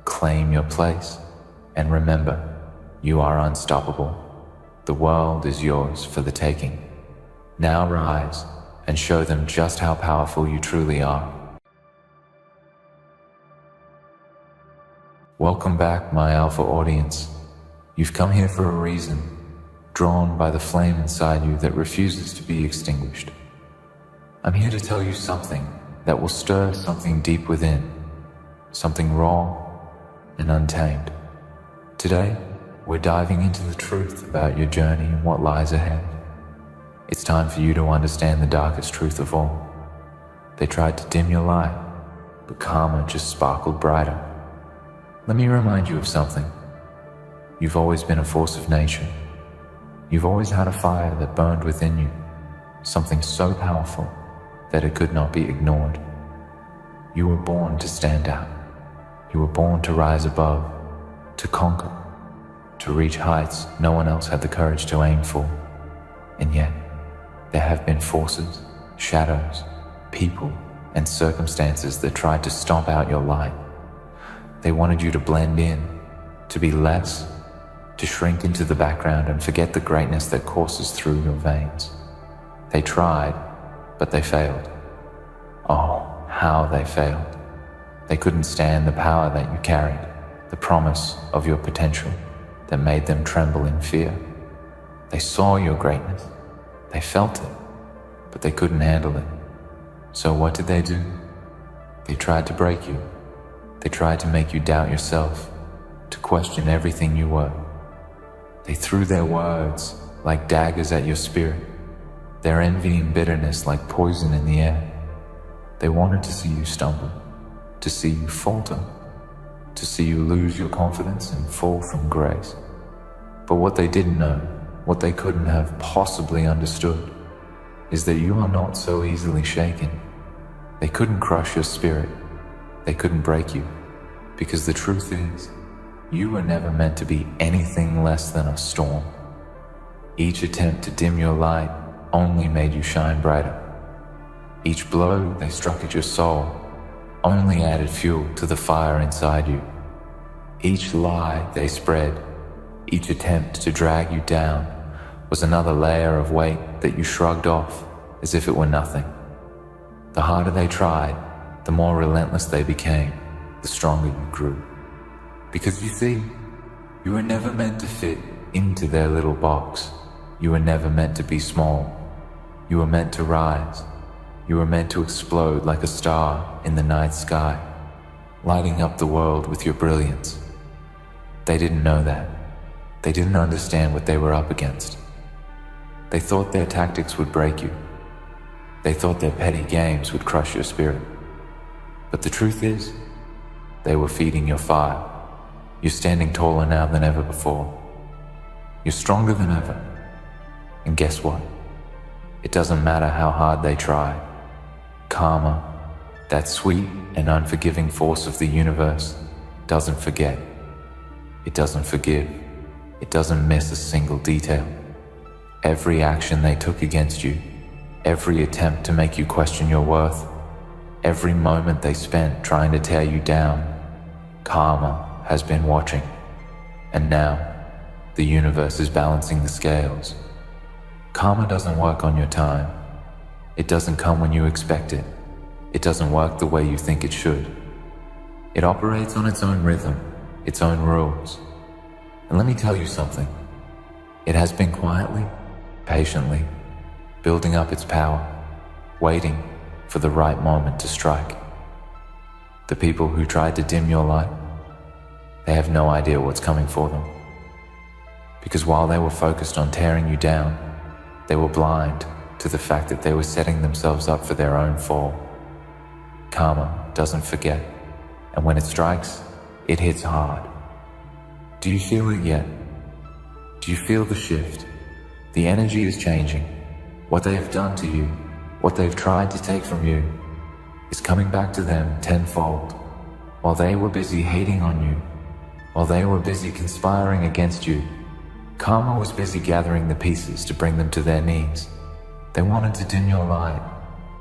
claim your place, and remember, you are unstoppable. The world is yours for the taking. Now rise and show them just how powerful you truly are. Welcome back, my alpha audience. You've come here for a reason, drawn by the flame inside you that refuses to be extinguished. I'm here to tell you something that will stir something deep within, something raw and untamed. Today, we're diving into the truth about your journey and what lies ahead. It's time for you to understand the darkest truth of all. They tried to dim your light, but karma just sparkled brighter. Let me remind you of something. You've always been a force of nature. You've always had a fire that burned within you, something so powerful that it could not be ignored. You were born to stand out. You were born to rise above, to conquer, to reach heights no one else had the courage to aim for. And yet, there have been forces, shadows, people, and circumstances that tried to stomp out your light. They wanted you to blend in, to be less, to shrink into the background and forget the greatness that courses through your veins. They tried, but they failed. Oh, how they failed. They couldn't stand the power that you carried, the promise of your potential that made them tremble in fear. They saw your greatness, they felt it, but they couldn't handle it. So what did they do? They tried to break you. They tried to make you doubt yourself, to question everything you were. They threw their words like daggers at your spirit, their envy and bitterness like poison in the air. They wanted to see you stumble, to see you falter, to see you lose your confidence and fall from grace. But what they didn't know, what they couldn't have possibly understood, is that you are not so easily shaken. They couldn't crush your spirit. They couldn't break you, because the truth is, you were never meant to be anything less than a storm. Each attempt to dim your light only made you shine brighter. Each blow they struck at your soul only added fuel to the fire inside you. Each lie they spread, each attempt to drag you down, was another layer of weight that you shrugged off as if it were nothing. The harder they tried, the more relentless they became, the stronger you grew. Because you see, you were never meant to fit into their little box. You were never meant to be small. You were meant to rise. You were meant to explode like a star in the night sky, lighting up the world with your brilliance. They didn't know that. They didn't understand what they were up against. They thought their tactics would break you. They thought their petty games would crush your spirit. But the truth is, they were feeding your fire. You're standing taller now than ever before. You're stronger than ever. And guess what? It doesn't matter how hard they try. Karma, that sweet and unforgiving force of the universe, doesn't forget. It doesn't forgive. It doesn't miss a single detail. Every action they took against you, every attempt to make you question your worth, every moment they spent trying to tear you down, karma has been watching. And now, the universe is balancing the scales. Karma doesn't work on your time. It doesn't come when you expect it. It doesn't work the way you think it should. It operates on its own rhythm, its own rules. And let me tell you something. It has been quietly, patiently, building up its power, waiting for the right moment to strike. The people who tried to dim your light, they have no idea what's coming for them. Because while they were focused on tearing you down, they were blind to the fact that they were setting themselves up for their own fall. Karma doesn't forget, and when it strikes, it hits hard. Do you feel it yet? Do you feel the shift? The energy is changing. What they have done to you, what they've tried to take from you, is coming back to them tenfold. While they were busy hating on you, while they were busy conspiring against you, karma was busy gathering the pieces to bring them to their knees. They wanted to dim your light,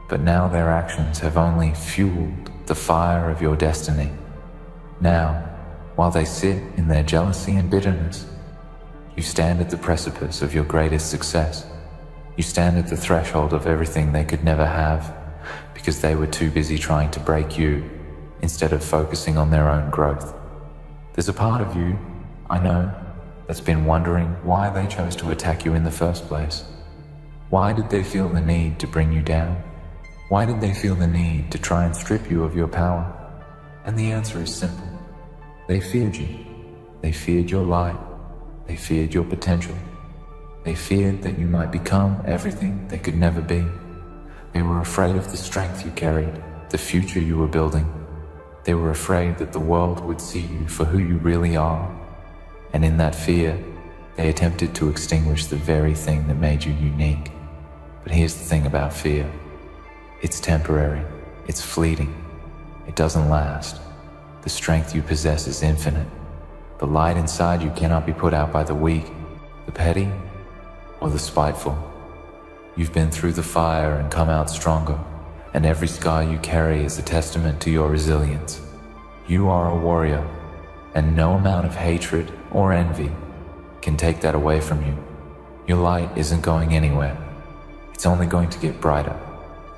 but now their actions have only fueled the fire of your destiny. Now, while they sit in their jealousy and bitterness, you stand at the precipice of your greatest success. You stand at the threshold of everything they could never have because they were too busy trying to break you instead of focusing on their own growth. There's a part of you, I know, that's been wondering why they chose to attack you in the first place. Why did they feel the need to bring you down? Why did they feel the need to try and strip you of your power? And the answer is simple. They feared you. They feared your light. They feared your potential. They feared that you might become everything they could never be. They were afraid of the strength you carried, the future you were building. They were afraid that the world would see you for who you really are. And in that fear, they attempted to extinguish the very thing that made you unique. But here's the thing about fear. It's temporary. It's fleeting. It doesn't last. The strength you possess is infinite. The light inside you cannot be put out by the weak, the petty, or the spiteful. You've been through the fire and come out stronger, and every scar you carry is a testament to your resilience. You are a warrior, and no amount of hatred or envy can take that away from you. Your light isn't going anywhere. It's only going to get brighter,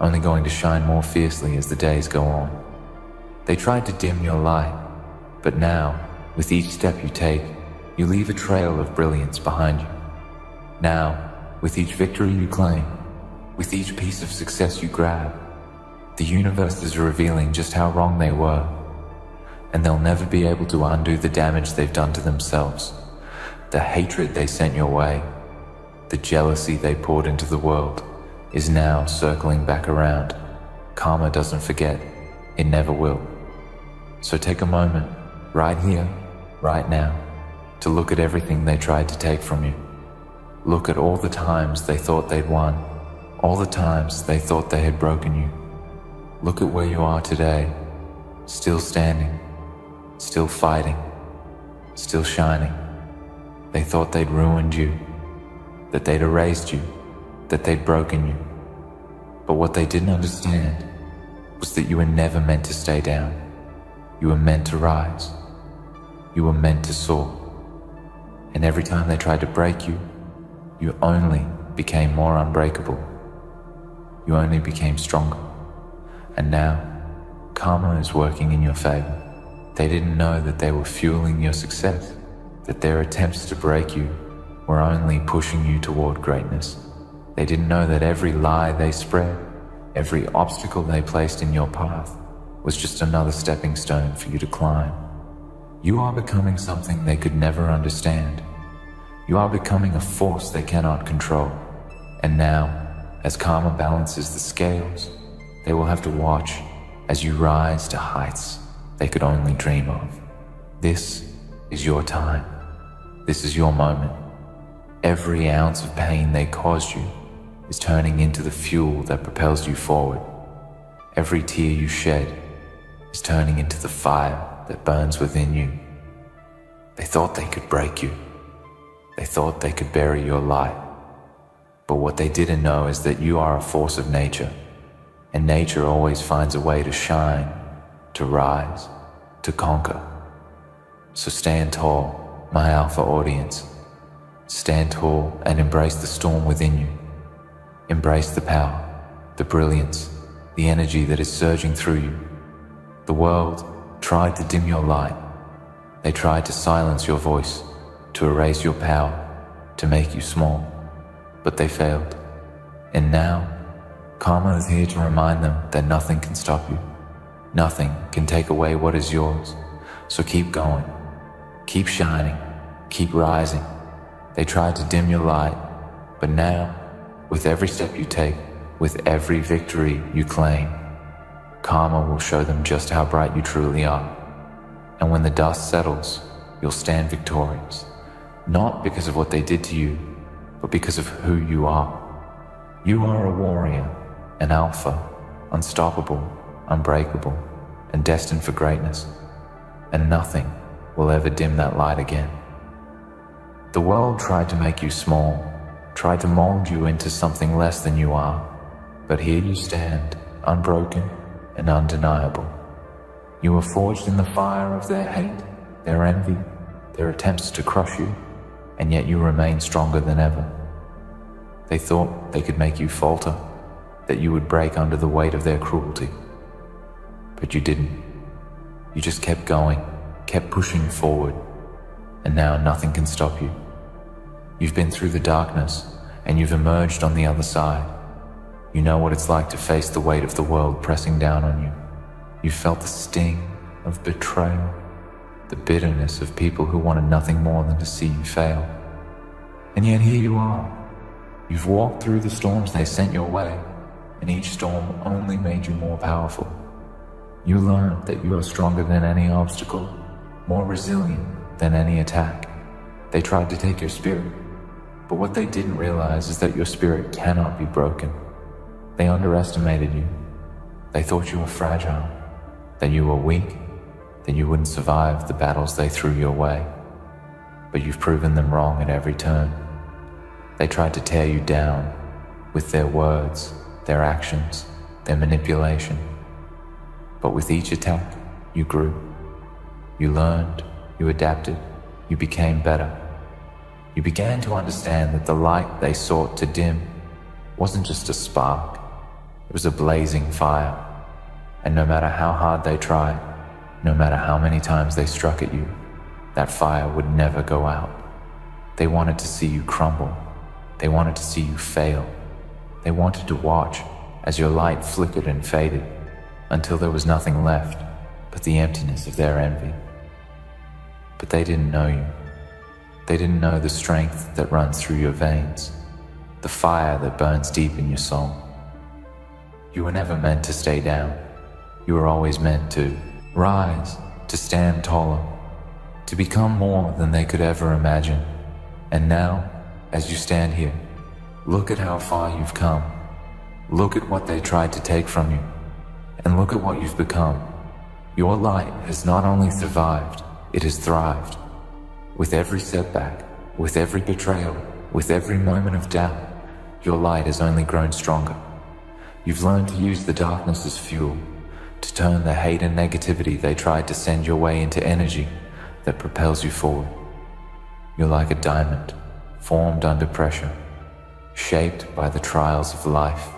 only going to shine more fiercely as the days go on. They tried to dim your light, but now, with each step you take, you leave a trail of brilliance behind you. Now, with each victory you claim, with each piece of success you grab, the universe is revealing just how wrong they were, and they'll never be able to undo the damage they've done to themselves, the hatred they sent your way, the jealousy they poured into the world is now circling back around. Karma doesn't forget, it never will. So take a moment, right here, right now, to look at everything they tried to take from you. Look at all the times they thought they'd won, all the times they thought they had broken you. Look at where you are today, still standing, still fighting, still shining. They thought they'd ruined you, that they'd erased you, that they'd broken you. But what they didn't understand was that you were never meant to stay down. You were meant to rise. You were meant to soar. And every time they tried to break you, you only became more unbreakable. You only became stronger. And now, karma is working in your favor. They didn't know that they were fueling your success, that their attempts to break you were only pushing you toward greatness. They didn't know that every lie they spread, every obstacle they placed in your path, was just another stepping stone for you to climb. You are becoming something they could never understand. You are becoming a force they cannot control. And now, as karma balances the scales, they will have to watch as you rise to heights they could only dream of. This is your time. This is your moment. Every ounce of pain they caused you is turning into the fuel that propels you forward. Every tear you shed is turning into the fire that burns within you. They thought they could break you. They thought they could bury your light. But what they didn't know is that you are a force of nature, and nature always finds a way to shine, to rise, to conquer. So stand tall, my alpha audience. Stand tall and embrace the storm within you. Embrace the power, the brilliance, the energy that is surging through you. The world tried to dim your light. They tried to silence your voice, to erase your power, to make you small. But they failed. And now, karma is here to remind them that nothing can stop you. Nothing can take away what is yours. So keep going. Keep shining. Keep rising. They tried to dim your light, but now, with every step you take, with every victory you claim, karma will show them just how bright you truly are. And when the dust settles, you'll stand victorious, not because of what they did to you, but because of who you are. You are a warrior, an alpha, unstoppable, unbreakable, and destined for greatness. And nothing will ever dim that light again. The world tried to make you small, tried to mold you into something less than you are. But here you stand, unbroken and undeniable. You were forged in the fire of their hate, their envy, their attempts to crush you, and yet you remain stronger than ever. They thought they could make you falter, that you would break under the weight of their cruelty. But you didn't. You just kept going, kept pushing forward, and now nothing can stop you. You've been through the darkness, and you've emerged on the other side. You know what it's like to face the weight of the world pressing down on you. You've felt the sting of betrayal, the bitterness of people who wanted nothing more than to see you fail. And yet here you are. You've walked through the storms they sent your way, and each storm only made you more powerful. You learned that you are stronger than any obstacle, more resilient than any attack. They tried to take your spirit, but what they didn't realize is that your spirit cannot be broken. They underestimated you. They thought you were fragile, that you were weak, that you wouldn't survive the battles they threw your way. But you've proven them wrong at every turn. They tried to tear you down with their words, their actions, their manipulation. But with each attack, you grew. You learned, you adapted, you became better. You began to understand that the light they sought to dim wasn't just a spark, it was a blazing fire. And no matter how hard they tried, no matter how many times they struck at you, that fire would never go out. They wanted to see you crumble. They wanted to see you fail. They wanted to watch as your light flickered and faded until there was nothing left but the emptiness of their envy. But they didn't know you. They didn't know the strength that runs through your veins, the fire that burns deep in your soul. You were never meant to stay down. You were always meant to rise, to stand taller, to become more than they could ever imagine. And now, as you stand here, look at how far you've come. Look at what they tried to take from you, and look at what you've become. Your light has not only survived, it has thrived. With every setback, with every betrayal, with every moment of doubt, your light has only grown stronger. You've learned to use the darkness as fuel, to turn the hate and negativity they tried to send your way into energy, that propels you forward. You're like a diamond, formed under pressure, shaped by the trials of life,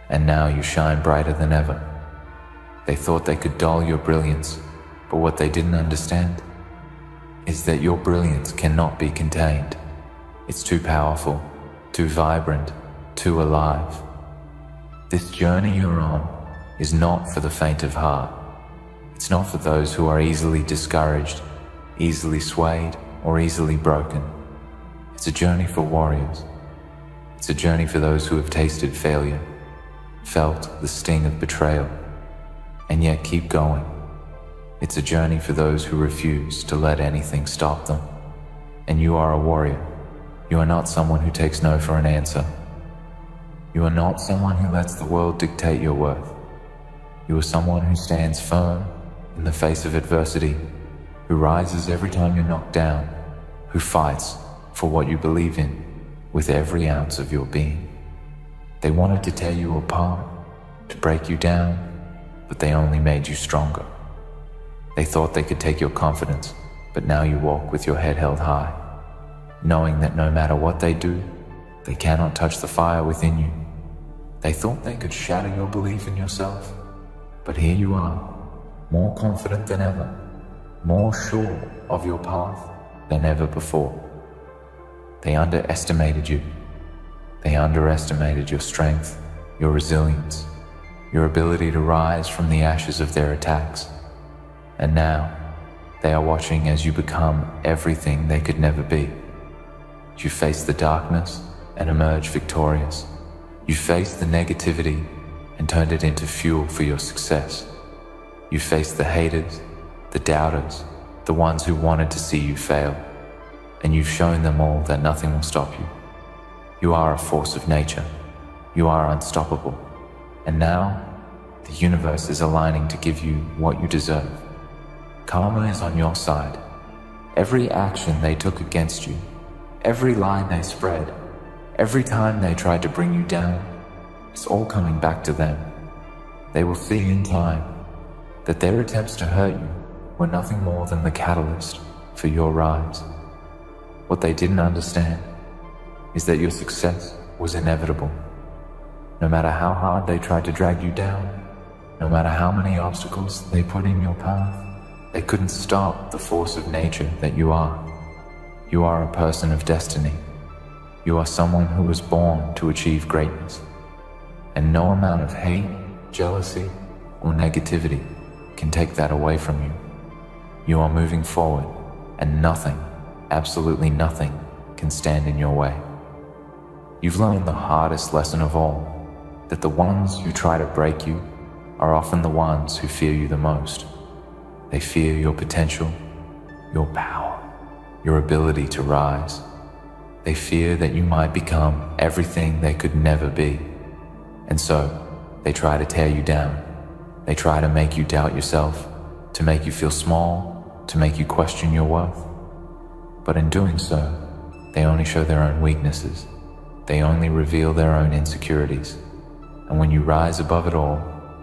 and now you shine brighter than ever. They thought they could dull your brilliance, but what they didn't understand is that your brilliance cannot be contained. It's too powerful, too vibrant, too alive. This journey you're on is not for the faint of heart. It's not for those who are easily discouraged, easily swayed, or easily broken. It's a journey for warriors. It's a journey for those who have tasted failure, felt the sting of betrayal, and yet keep going. It's a journey for those who refuse to let anything stop them. And you are a warrior. You are not someone who takes no for an answer. You are not someone who lets the world dictate your worth. You are someone who stands firm in the face of adversity, who rises every time you're knocked down, who fights for what you believe in with every ounce of your being. They wanted to tear you apart, to break you down, but they only made you stronger. They thought they could take your confidence, but now you walk with your head held high, knowing that no matter what they do, they cannot touch the fire within you. They thought they could shatter your belief in yourself, but here you are, more confident than ever, more sure of your path than ever before. They underestimated you. They underestimated your strength, your resilience, your ability to rise from the ashes of their attacks. And now, they are watching as you become everything they could never be. You face the darkness and emerge victorious. You faced the negativity and turned it into fuel for your success. You faced the haters, the doubters, the ones who wanted to see you fail, and you've shown them all that nothing will stop you. You are a force of nature. You are unstoppable. And now, the universe is aligning to give you what you deserve. Karma is on your side. Every action they took against you, every lie they spread, every time they tried to bring you down, it's all coming back to them. They will see in time that their attempts to hurt you were nothing more than the catalyst for your rise. What they didn't understand is that your success was inevitable. No matter how hard they tried to drag you down, no matter how many obstacles they put in your path, they couldn't stop the force of nature that you are. You are a person of destiny. You are someone who was born to achieve greatness. And no amount of hate, jealousy, or negativity can take that away from you. You are moving forward, and nothing, absolutely nothing, can stand in your way. You've learned the hardest lesson of all, that the ones who try to break you are often the ones who fear you the most. They fear your potential, your power, your ability to rise. They fear that you might become everything they could never be. And so, they try to tear you down. They try to make you doubt yourself, to make you feel small, to make you question your worth. But in doing so, they only show their own weaknesses. They only reveal their own insecurities. And when you rise above it all,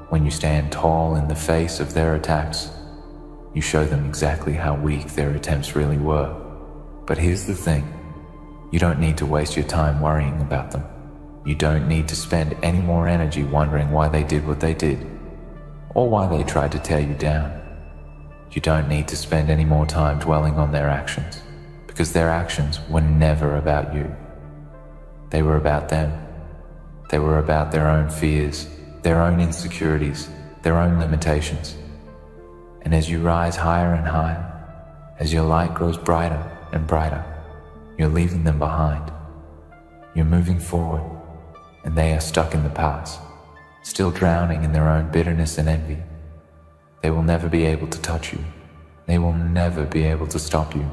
when you stand tall in the face of their attacks, you show them exactly how weak their attempts really were. But here's the thing. You don't need to waste your time worrying about them. You don't need to spend any more energy wondering why they did what they did, or why they tried to tear you down. You don't need to spend any more time dwelling on their actions, because their actions were never about you. They were about them. They were about their own fears, their own insecurities, their own limitations. And as you rise higher and higher, as your light grows brighter and brighter, you're leaving them behind. You're moving forward, and they are stuck in the past, still drowning in their own bitterness and envy. They will never be able to touch you. They will never be able to stop you,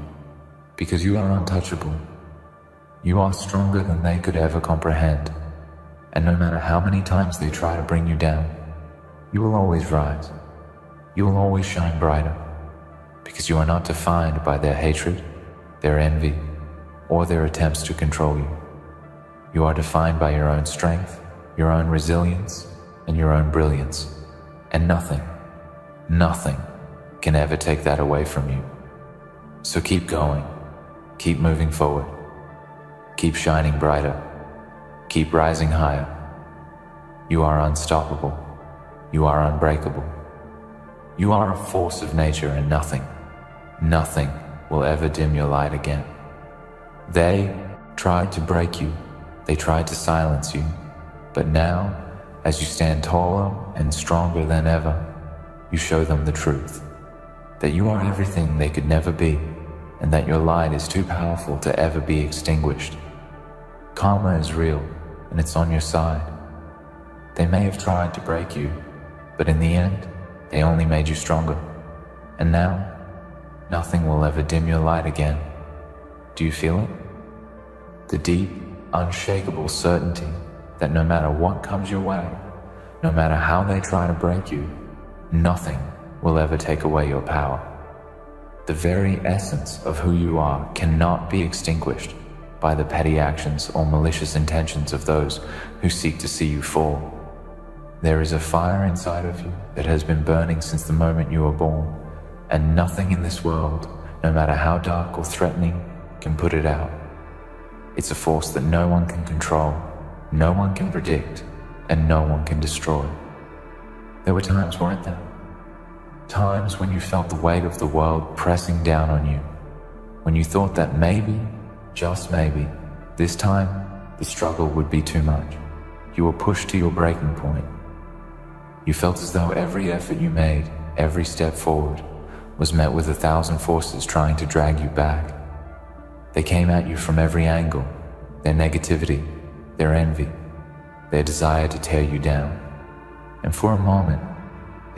because you are untouchable. You are stronger than they could ever comprehend, and no matter how many times they try to bring you down, you will always rise. You will always shine brighter, because you are not defined by their hatred, their envy, or their attempts to control you. You are defined by your own strength, your own resilience, and your own brilliance. And nothing can ever take that away from you. So keep going, keep moving forward, keep shining brighter, keep rising higher. You are unstoppable. You are unbreakable. You are a force of nature, and nothing will ever dim your light again. They tried to break you. They tried to silence you. But now, as you stand taller and stronger than ever, you show them the truth. That you are everything they could never be, and that your light is too powerful to ever be extinguished. Karma is real, and it's on your side. They may have tried to break you, but in the end, they only made you stronger. And now, nothing will ever dim your light again. Do you feel it? The deep, unshakable certainty that no matter what comes your way, no matter how they try to break you, nothing will ever take away your power. The very essence of who you are cannot be extinguished by the petty actions or malicious intentions of those who seek to see you fall. There is a fire inside of you that has been burning since the moment you were born, and nothing in this world, no matter how dark or threatening, can put it out. It's a force that no one can control, no one can predict, and no one can destroy. There were times, weren't there? Times when you felt the weight of the world pressing down on you, when you thought that maybe, just maybe, this time, the struggle would be too much. You were pushed to your breaking point. You felt as though every effort you made, every step forward, was met with 1,000 forces trying to drag you back. They came at you from every angle, their negativity, their envy, their desire to tear you down. And for a moment,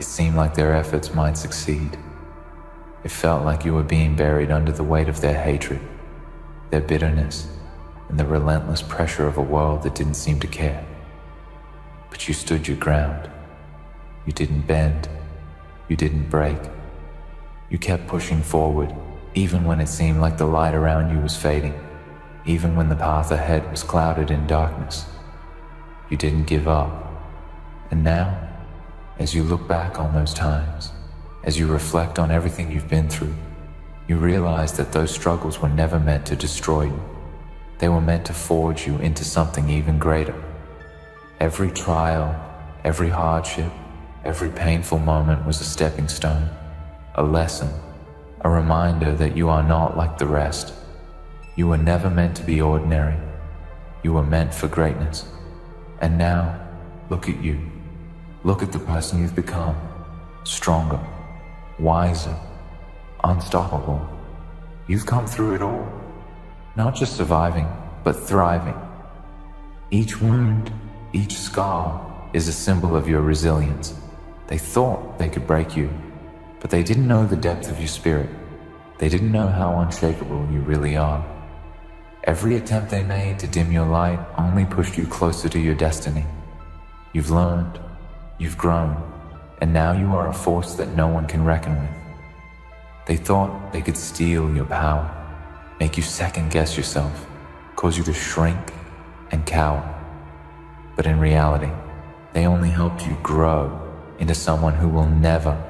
it seemed like their efforts might succeed. It felt like you were being buried under the weight of their hatred, their bitterness, and the relentless pressure of a world that didn't seem to care. But you stood your ground. You didn't bend. You didn't break. You kept pushing forward, even when it seemed like the light around you was fading, even when the path ahead was clouded in darkness. You didn't give up. And now, as you look back on those times, as you reflect on everything you've been through, you realize that those struggles were never meant to destroy you. They were meant to forge you into something even greater. Every trial, every hardship, every painful moment was a stepping stone, a lesson, a reminder that you are not like the rest. You were never meant to be ordinary. You were meant for greatness. And now, look at you. Look at the person you've become. Stronger, wiser, unstoppable. You've come through it all. Not just surviving, but thriving. Each wound, each scar is a symbol of your resilience. They thought they could break you, but they didn't know the depth of your spirit. They didn't know how unshakable you really are. Every attempt they made to dim your light only pushed you closer to your destiny. You've learned, you've grown, and now you are a force that no one can reckon with. They thought they could steal your power, make you second-guess yourself, cause you to shrink and cower. But in reality, they only helped you grow into someone who will never,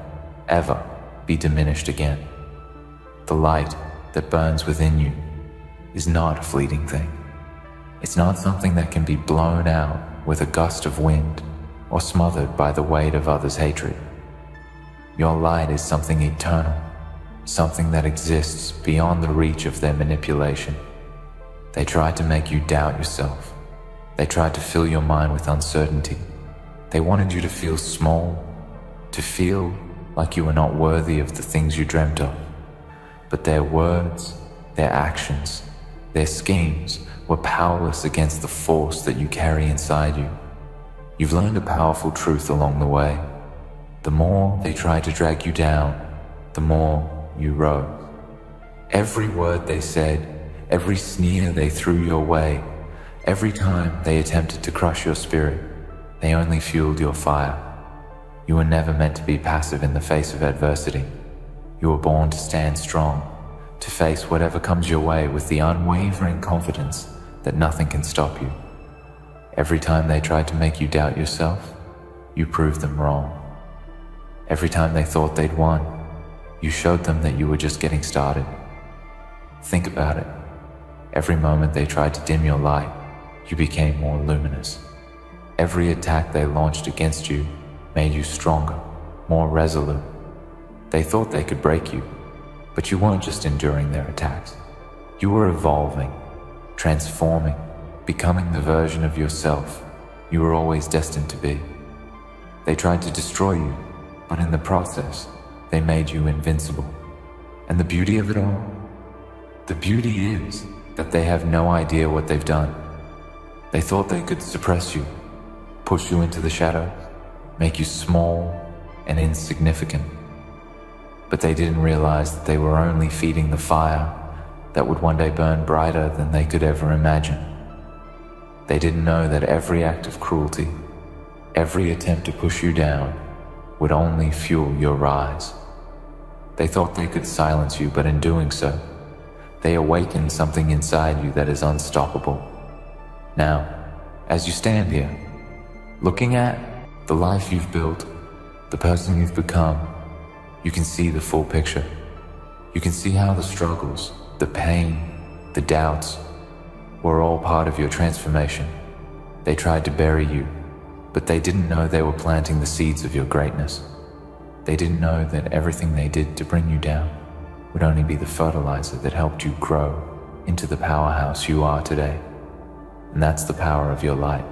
ever be diminished again. The light that burns within you is not a fleeting thing. It's not something that can be blown out with a gust of wind or smothered by the weight of others' hatred. Your light is something eternal, something that exists beyond the reach of their manipulation. They tried to make you doubt yourself. They tried to fill your mind with uncertainty. They wanted you to feel small, to feel like you were not worthy of the things you dreamt of. But their words, their actions, their schemes were powerless against the force that you carry inside you. You've learned a powerful truth along the way. The more they tried to drag you down, the more you rose. Every word they said, every sneer they threw your way, every time they attempted to crush your spirit, they only fueled your fire. You were never meant to be passive in the face of adversity. You were born to stand strong, to face whatever comes your way with the unwavering confidence that nothing can stop you. Every time they tried to make you doubt yourself, you proved them wrong. Every time they thought they'd won, you showed them that you were just getting started. Think about it. Every moment they tried to dim your light, you became more luminous. Every attack they launched against you made you stronger, more resolute. They thought they could break you, but you weren't just enduring their attacks. You were evolving, transforming, becoming the version of yourself you were always destined to be. They tried to destroy you, but in the process, they made you invincible. And the beauty of it all? The beauty is that they have no idea what they've done. They thought they could suppress you, push you into the shadows, make you small and insignificant. But they didn't realize that they were only feeding the fire that would one day burn brighter than they could ever imagine. They didn't know that every act of cruelty, every attempt to push you down, would only fuel your rise. They thought they could silence you, but in doing so, they awakened something inside you that is unstoppable. Now, as you stand here, looking at the life you've built, the person you've become, you can see the full picture. You can see how the struggles, the pain, the doubts were all part of your transformation. They tried to bury you, but they didn't know they were planting the seeds of your greatness. They didn't know that everything they did to bring you down would only be the fertilizer that helped you grow into the powerhouse you are today. And that's the power of your light.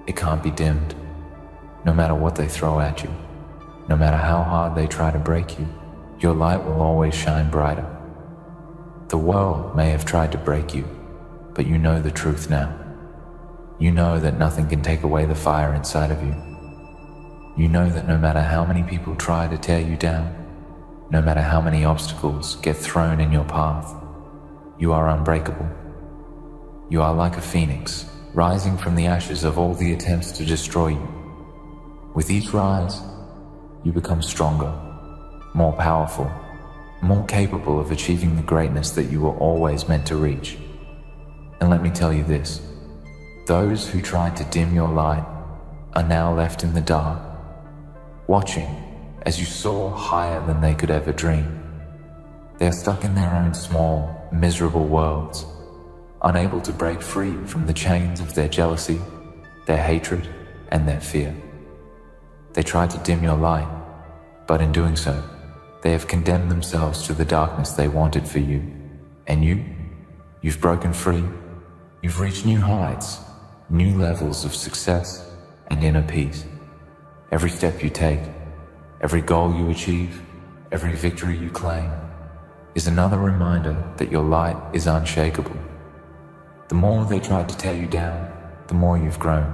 It can't be dimmed. No matter what they throw at you, no matter how hard they try to break you, your light will always shine brighter. The world may have tried to break you, but you know the truth now. You know that nothing can take away the fire inside of you. You know that no matter how many people try to tear you down, no matter how many obstacles get thrown in your path, you are unbreakable. You are like a phoenix, rising from the ashes of all the attempts to destroy you. With each rise, you become stronger, more powerful, more capable of achieving the greatness that you were always meant to reach. And let me tell you this, those who tried to dim your light are now left in the dark, watching as you soar higher than they could ever dream. They are stuck in their own small, miserable worlds, unable to break free from the chains of their jealousy, their hatred, and their fear. They tried to dim your light, but in doing so, they have condemned themselves to the darkness they wanted for you. And you've broken free. You've reached new heights, new levels of success and inner peace. Every step you take, every goal you achieve, every victory you claim, is another reminder that your light is unshakable. The more they tried to tear you down, the more you've grown.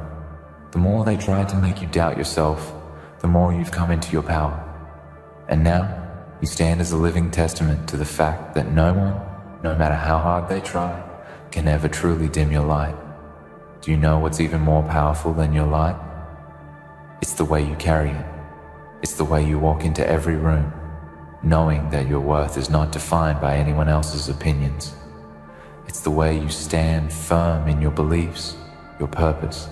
The more they tried to make you doubt yourself, the more you've come into your power. And now, you stand as a living testament to the fact that no one, no matter how hard they try, can ever truly dim your light. Do you know what's even more powerful than your light? It's the way you carry it. It's the way you walk into every room, knowing that your worth is not defined by anyone else's opinions. It's the way you stand firm in your beliefs, your purpose,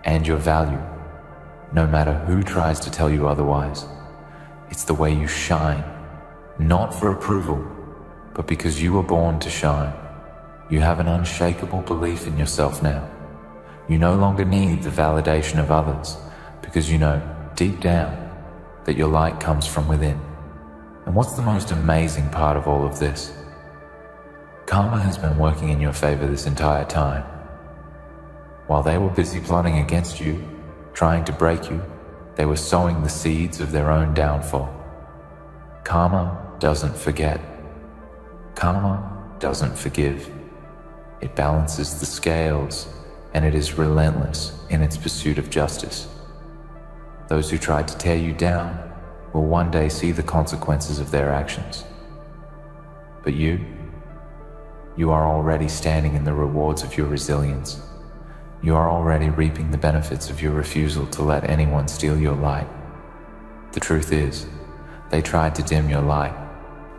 and your value, no matter who tries to tell you otherwise. It's the way you shine, not for approval, but because you were born to shine. You have an unshakable belief in yourself now. You no longer need the validation of others, because you know, deep down, that your light comes from within. And what's the most amazing part of all of this? Karma has been working in your favor this entire time. While they were busy plotting against you, trying to break you, they were sowing the seeds of their own downfall. Karma doesn't forget. Karma doesn't forgive. It balances the scales, and it is relentless in its pursuit of justice. Those who tried to tear you down will one day see the consequences of their actions. But you are already standing in the rewards of your resilience. You are already reaping the benefits of your refusal to let anyone steal your light. The truth is, they tried to dim your light,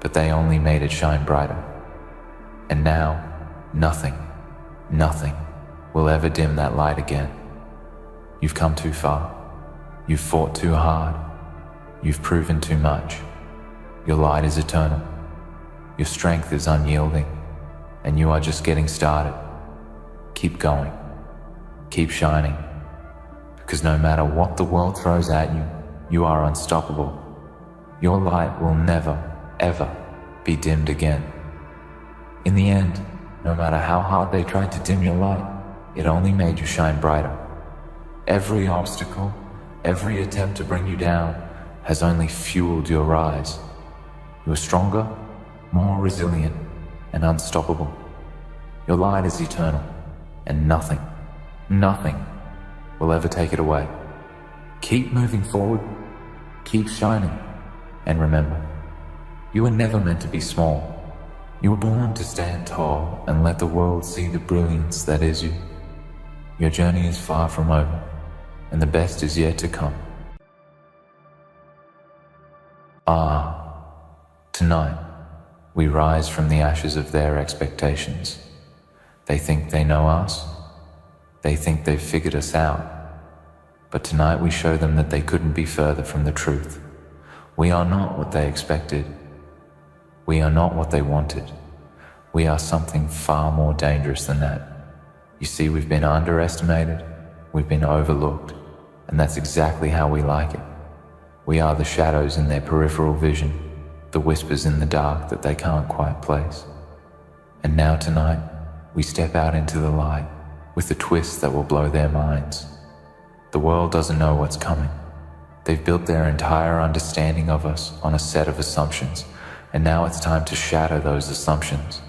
but they only made it shine brighter. And now, nothing will ever dim that light again. You've come too far. You've fought too hard. You've proven too much. Your light is eternal. Your strength is unyielding. and you are just getting started. Keep going. Keep shining. Because no matter what the world throws at you, you are unstoppable. Your light will never, ever be dimmed again. In the end, no matter how hard they tried to dim your light, it only made you shine brighter. Every obstacle, every attempt to bring you down has only fueled your rise. You are stronger, more resilient, and unstoppable. Your light is eternal, and nothing will ever take it away. Keep moving forward, keep shining, and remember, you were never meant to be small. You were born to stand tall and let the world see the brilliance that is you. Your journey is far from over, and the best is yet to come. Tonight, we rise from the ashes of their expectations. They think they know us. They think they've figured us out. But tonight we show them that they couldn't be further from the truth. We are not what they expected. We are not what they wanted. We are something far more dangerous than that. You see, we've been underestimated, we've been overlooked, and that's exactly how we like it. We are the shadows in their peripheral vision, the whispers in the dark that they can't quite place. And now tonight, we step out into the light with a twist that will blow their minds. The world doesn't know what's coming. They've built their entire understanding of us on a set of assumptions, and now it's time to shatter those assumptions.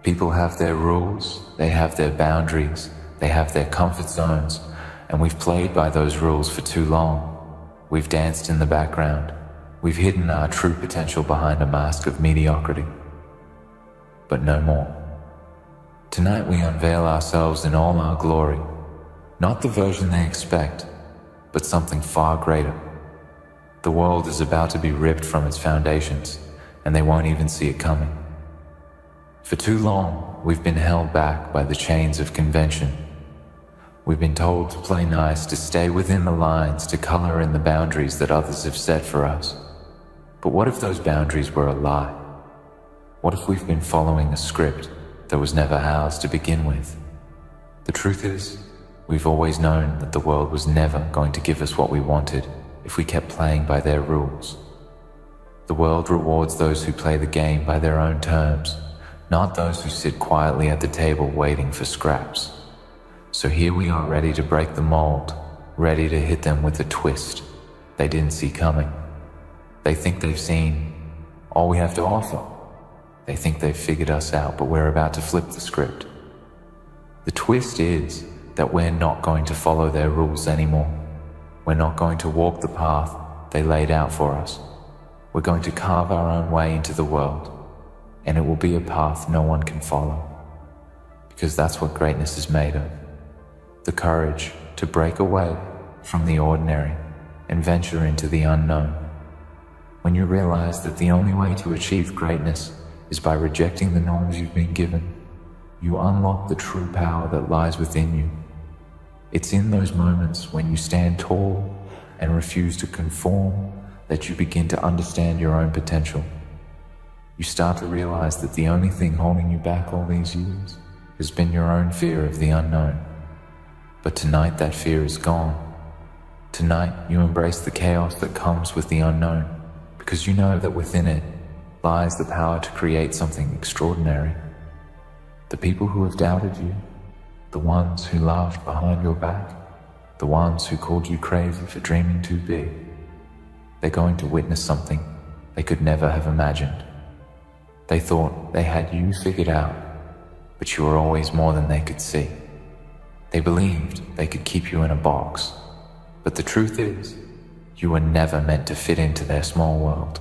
People have their rules, they have their boundaries, they have their comfort zones, and we've played by those rules for too long. We've danced in the background. We've hidden our true potential behind a mask of mediocrity. But no more. Tonight we unveil ourselves in all our glory, not the version they expect, but something far greater. The world is about to be ripped from its foundations, and they won't even see it coming. For too long, we've been held back by the chains of convention. We've been told to play nice, to stay within the lines, to color in the boundaries that others have set for us. But what if those boundaries were a lie? What if we've been following a script that was never ours to begin with? The truth is, we've always known that the world was never going to give us what we wanted if we kept playing by their rules. The world rewards those who play the game by their own terms, not those who sit quietly at the table waiting for scraps. So here we are, ready to break the mold, ready to hit them with a twist they didn't see coming. They think they've seen all we have to offer. They think they've figured us out, but we're about to flip the script. The twist is that we're not going to follow their rules anymore. We're not going to walk the path they laid out for us. We're going to carve our own way into the world, and it will be a path no one can follow. Because that's what greatness is made of. The courage to break away from the ordinary and venture into the unknown. When you realize that the only way to achieve greatness is by rejecting the norms you've been given, you unlock the true power that lies within you. It's in those moments when you stand tall and refuse to conform that you begin to understand your own potential. You start to realize that the only thing holding you back all these years has been your own fear of the unknown. But tonight that fear is gone. Tonight you embrace the chaos that comes with the unknown, because you know that within it lies the power to create something extraordinary. The people who have doubted you, the ones who laughed behind your back, the ones who called you crazy for dreaming too big, they're going to witness something they could never have imagined. They thought they had you figured out, but you were always more than they could see. They believed they could keep you in a box, but the truth is, you were never meant to fit into their small world.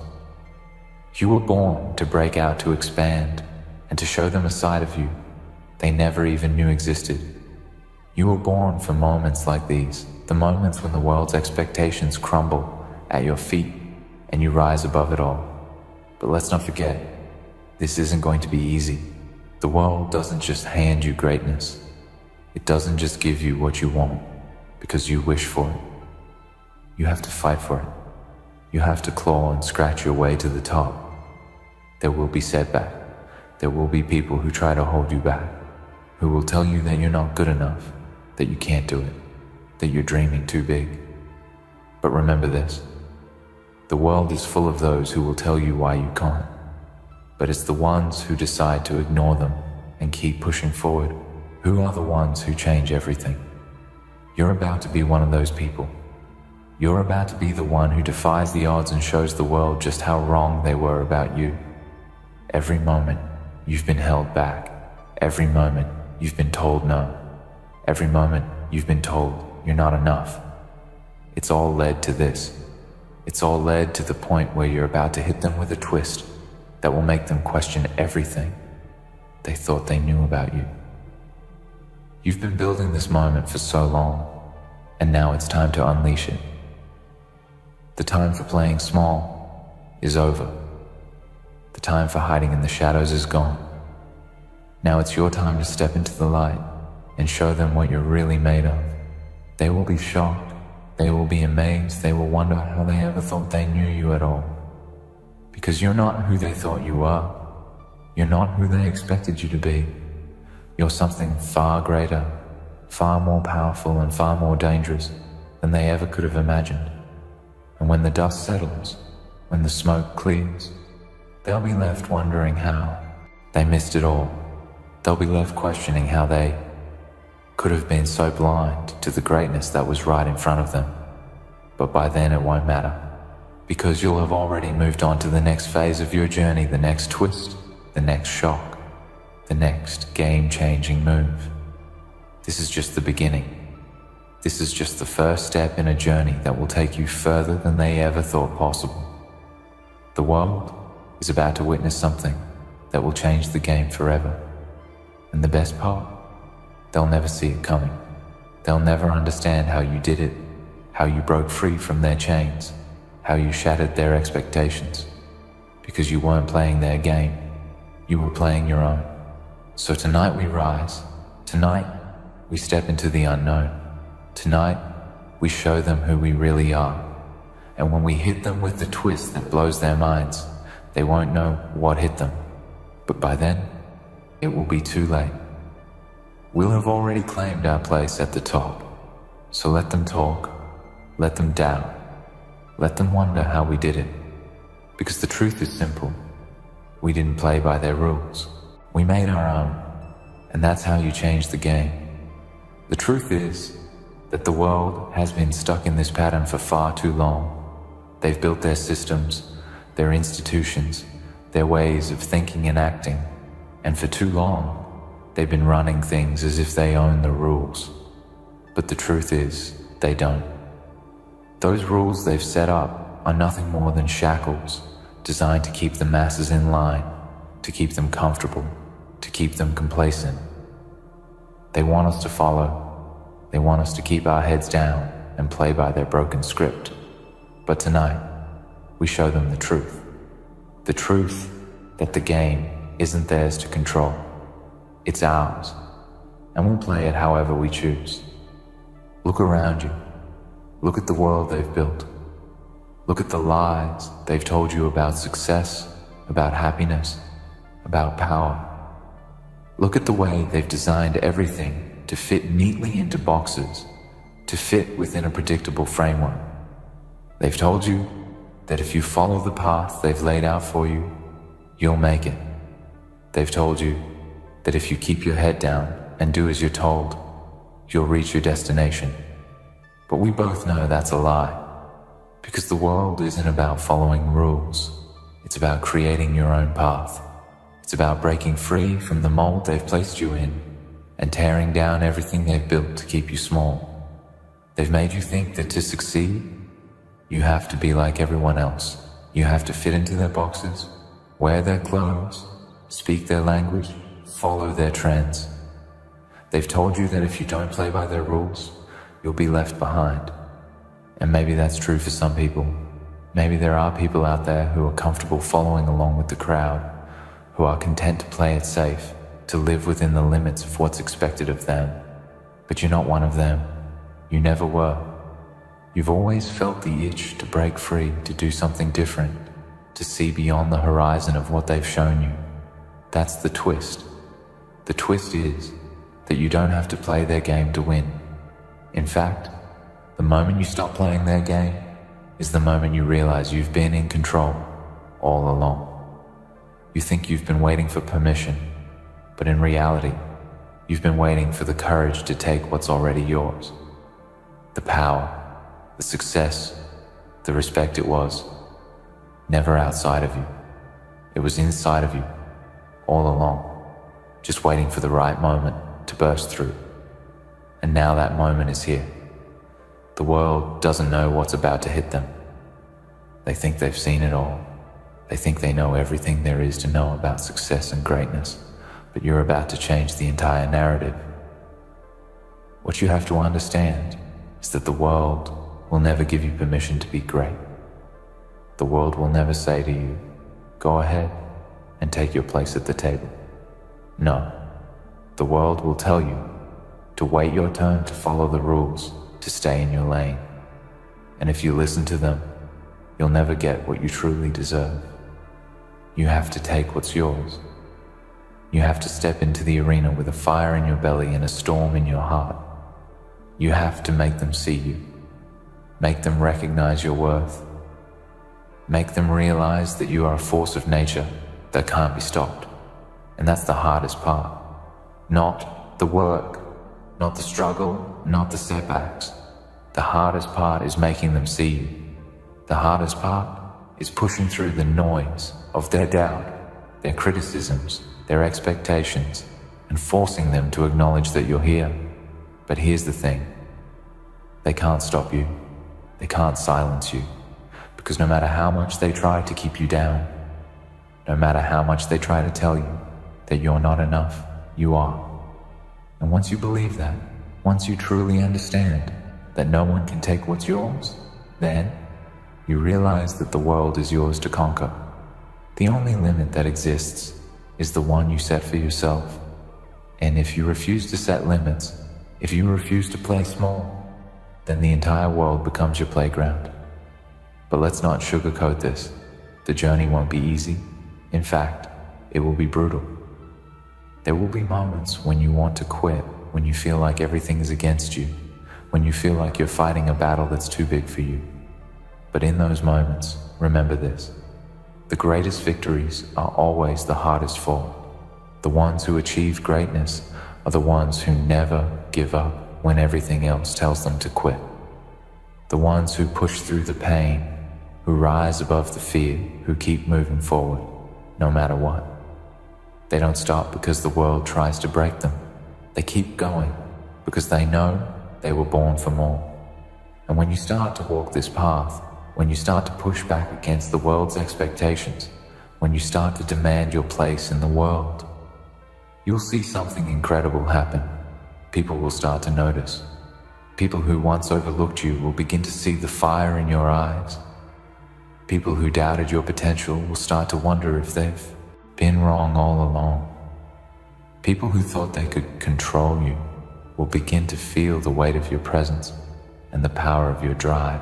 You were born to break out, to expand, and to show them a side of you they never even knew existed. You were born for moments like these, the moments when the world's expectations crumble at your feet and you rise above it all. But let's not forget, this isn't going to be easy. The world doesn't just hand you greatness. It doesn't just give you what you want because you wish for it. You have to fight for it. You have to claw and scratch your way to the top. There will be setback. There will be people who try to hold you back, who will tell you that you're not good enough, that you can't do it, that you're dreaming too big. But remember this, the world is full of those who will tell you why you can't, but it's the ones who decide to ignore them and keep pushing forward who are the ones who change everything. You're about to be one of those people. You're about to be the one who defies the odds and shows the world just how wrong they were about you. Every moment you've been held back. Every moment you've been told no. Every moment you've been told you're not enough. It's all led to this. It's all led to the point where you're about to hit them with a twist that will make them question everything they thought they knew about you. You've been building this moment for so long, and now it's time to unleash it. The time for playing small is over. The time for hiding in the shadows is gone. Now it's your time to step into the light and show them what you're really made of. They will be shocked. They will be amazed. They will wonder how they ever thought they knew you at all. Because you're not who they thought you were. You're not who they expected you to be. You're something far greater, far more powerful and far more dangerous than they ever could have imagined. And when the dust settles, when the smoke clears, they'll be left wondering how they missed it all. They'll be left questioning how they could have been so blind to the greatness that was right in front of them. But by then it won't matter, because you'll have already moved on to the next phase of your journey, the next twist, the next shock, the next game-changing move. This is just the beginning. This is just the first step in a journey that will take you further than they ever thought possible. The world is about to witness something that will change the game forever. And the best part, they'll never see it coming. They'll never understand how you did it, how you broke free from their chains, how you shattered their expectations, because you weren't playing their game, you were playing your own. So tonight we rise. Tonight we step into the unknown. Tonight we show them who we really are. And when we hit them with the twist that blows their minds, they won't know what hit them. But by then, it will be too late. We'll have already claimed our place at the top. So let them talk. Let them doubt. Let them wonder how we did it. Because the truth is simple. We didn't play by their rules. We made our own, and that's how you change the game. The truth is that the world has been stuck in this pattern for far too long. They've built their systems, their institutions, their ways of thinking and acting, and for too long, they've been running things as if they own the rules. But the truth is, they don't. Those rules they've set up are nothing more than shackles designed to keep the masses in line, to keep them comfortable, to keep them complacent. They want us to follow. They want us to keep our heads down and play by their broken script. But tonight, we show them the truth. The truth that the game isn't theirs to control. It's ours, and we'll play it however we choose. Look around you. Look at the world they've built. Look at the lies they've told you about success, about happiness, about power. Look at the way they've designed everything to fit neatly into boxes, to fit within a predictable framework. They've told you that if you follow the path they've laid out for you, you'll make it. They've told you that if you keep your head down and do as you're told, you'll reach your destination. But we both know that's a lie, because the world isn't about following rules. It's about creating your own path. It's about breaking free from the mold they've placed you in and tearing down everything they've built to keep you small. They've made you think that to succeed, you have to be like everyone else. You have to fit into their boxes, wear their clothes, speak their language, follow their trends. They've told you that if you don't play by their rules, you'll be left behind. And maybe that's true for some people. Maybe there are people out there who are comfortable following along with the crowd, who are content to play it safe, to live within the limits of what's expected of them. But you're not one of them. You never were. You've always felt the itch to break free, to do something different, to see beyond the horizon of what they've shown you. That's the twist. The twist is that you don't have to play their game to win. In fact, the moment you stop playing their game is the moment you realize you've been in control all along. You think you've been waiting for permission, but in reality, you've been waiting for the courage to take what's already yours. The power, the success, the respect. It was never outside of you. It was inside of you all along, just waiting for the right moment to burst through. And now that moment is here. The world doesn't know what's about to hit them. They think they've seen it all. They think they know everything there is to know about success and greatness, but you're about to change the entire narrative. What you have to understand is that the world will never give you permission to be great. The world will never say to you, go ahead and take your place at the table. No, the world will tell you to wait your turn, to follow the rules, to stay in your lane. And if you listen to them, you'll never get what you truly deserve. You have to take what's yours. You have to step into the arena with a fire in your belly and a storm in your heart. You have to make them see you. Make them recognize your worth. Make them realize that you are a force of nature that can't be stopped. And that's the hardest part. Not the work, not the struggle, not the setbacks. The hardest part is making them see you. The hardest part is pushing through the noise of their doubt, their criticisms, their expectations, and forcing them to acknowledge that you're here. But here's the thing. They can't stop you. They can't silence you. Because no matter how much they try to keep you down, no matter how much they try to tell you that you're not enough, you are. And once you believe that, once you truly understand that no one can take what's yours, then you realize that the world is yours to conquer. The only limit that exists is the one you set for yourself. And if you refuse to set limits, if you refuse to play small, then the entire world becomes your playground. But let's not sugarcoat this. The journey won't be easy. In fact, it will be brutal. There will be moments when you want to quit, when you feel like everything is against you, when you feel like you're fighting a battle that's too big for you. But in those moments, remember this. The greatest victories are always the hardest fought. The ones who achieve greatness are the ones who never give up when everything else tells them to quit. The ones who push through the pain, who rise above the fear, who keep moving forward, no matter what. They don't stop because the world tries to break them. They keep going because they know they were born for more. And when you start to walk this path, when you start to push back against the world's expectations, when you start to demand your place in the world, you'll see something incredible happen. People will start to notice. People who once overlooked you will begin to see the fire in your eyes. People who doubted your potential will start to wonder if they've been wrong all along. People who thought they could control you will begin to feel the weight of your presence and the power of your drive.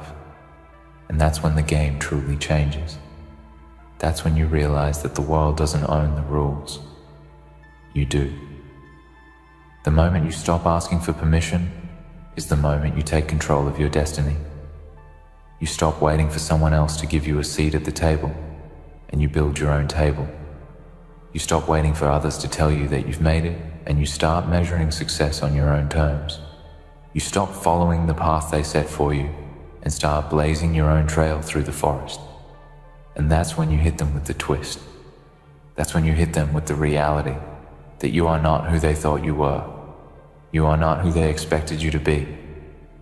And that's when the game truly changes. That's when you realize that the world doesn't own the rules. You do. The moment you stop asking for permission is the moment you take control of your destiny. You stop waiting for someone else to give you a seat at the table, and you build your own table. You stop waiting for others to tell you that you've made it, and you start measuring success on your own terms. You stop following the path they set for you and start blazing your own trail through the forest. And that's when you hit them with the twist. That's when you hit them with the reality that you are not who they thought you were. You are not who they expected you to be.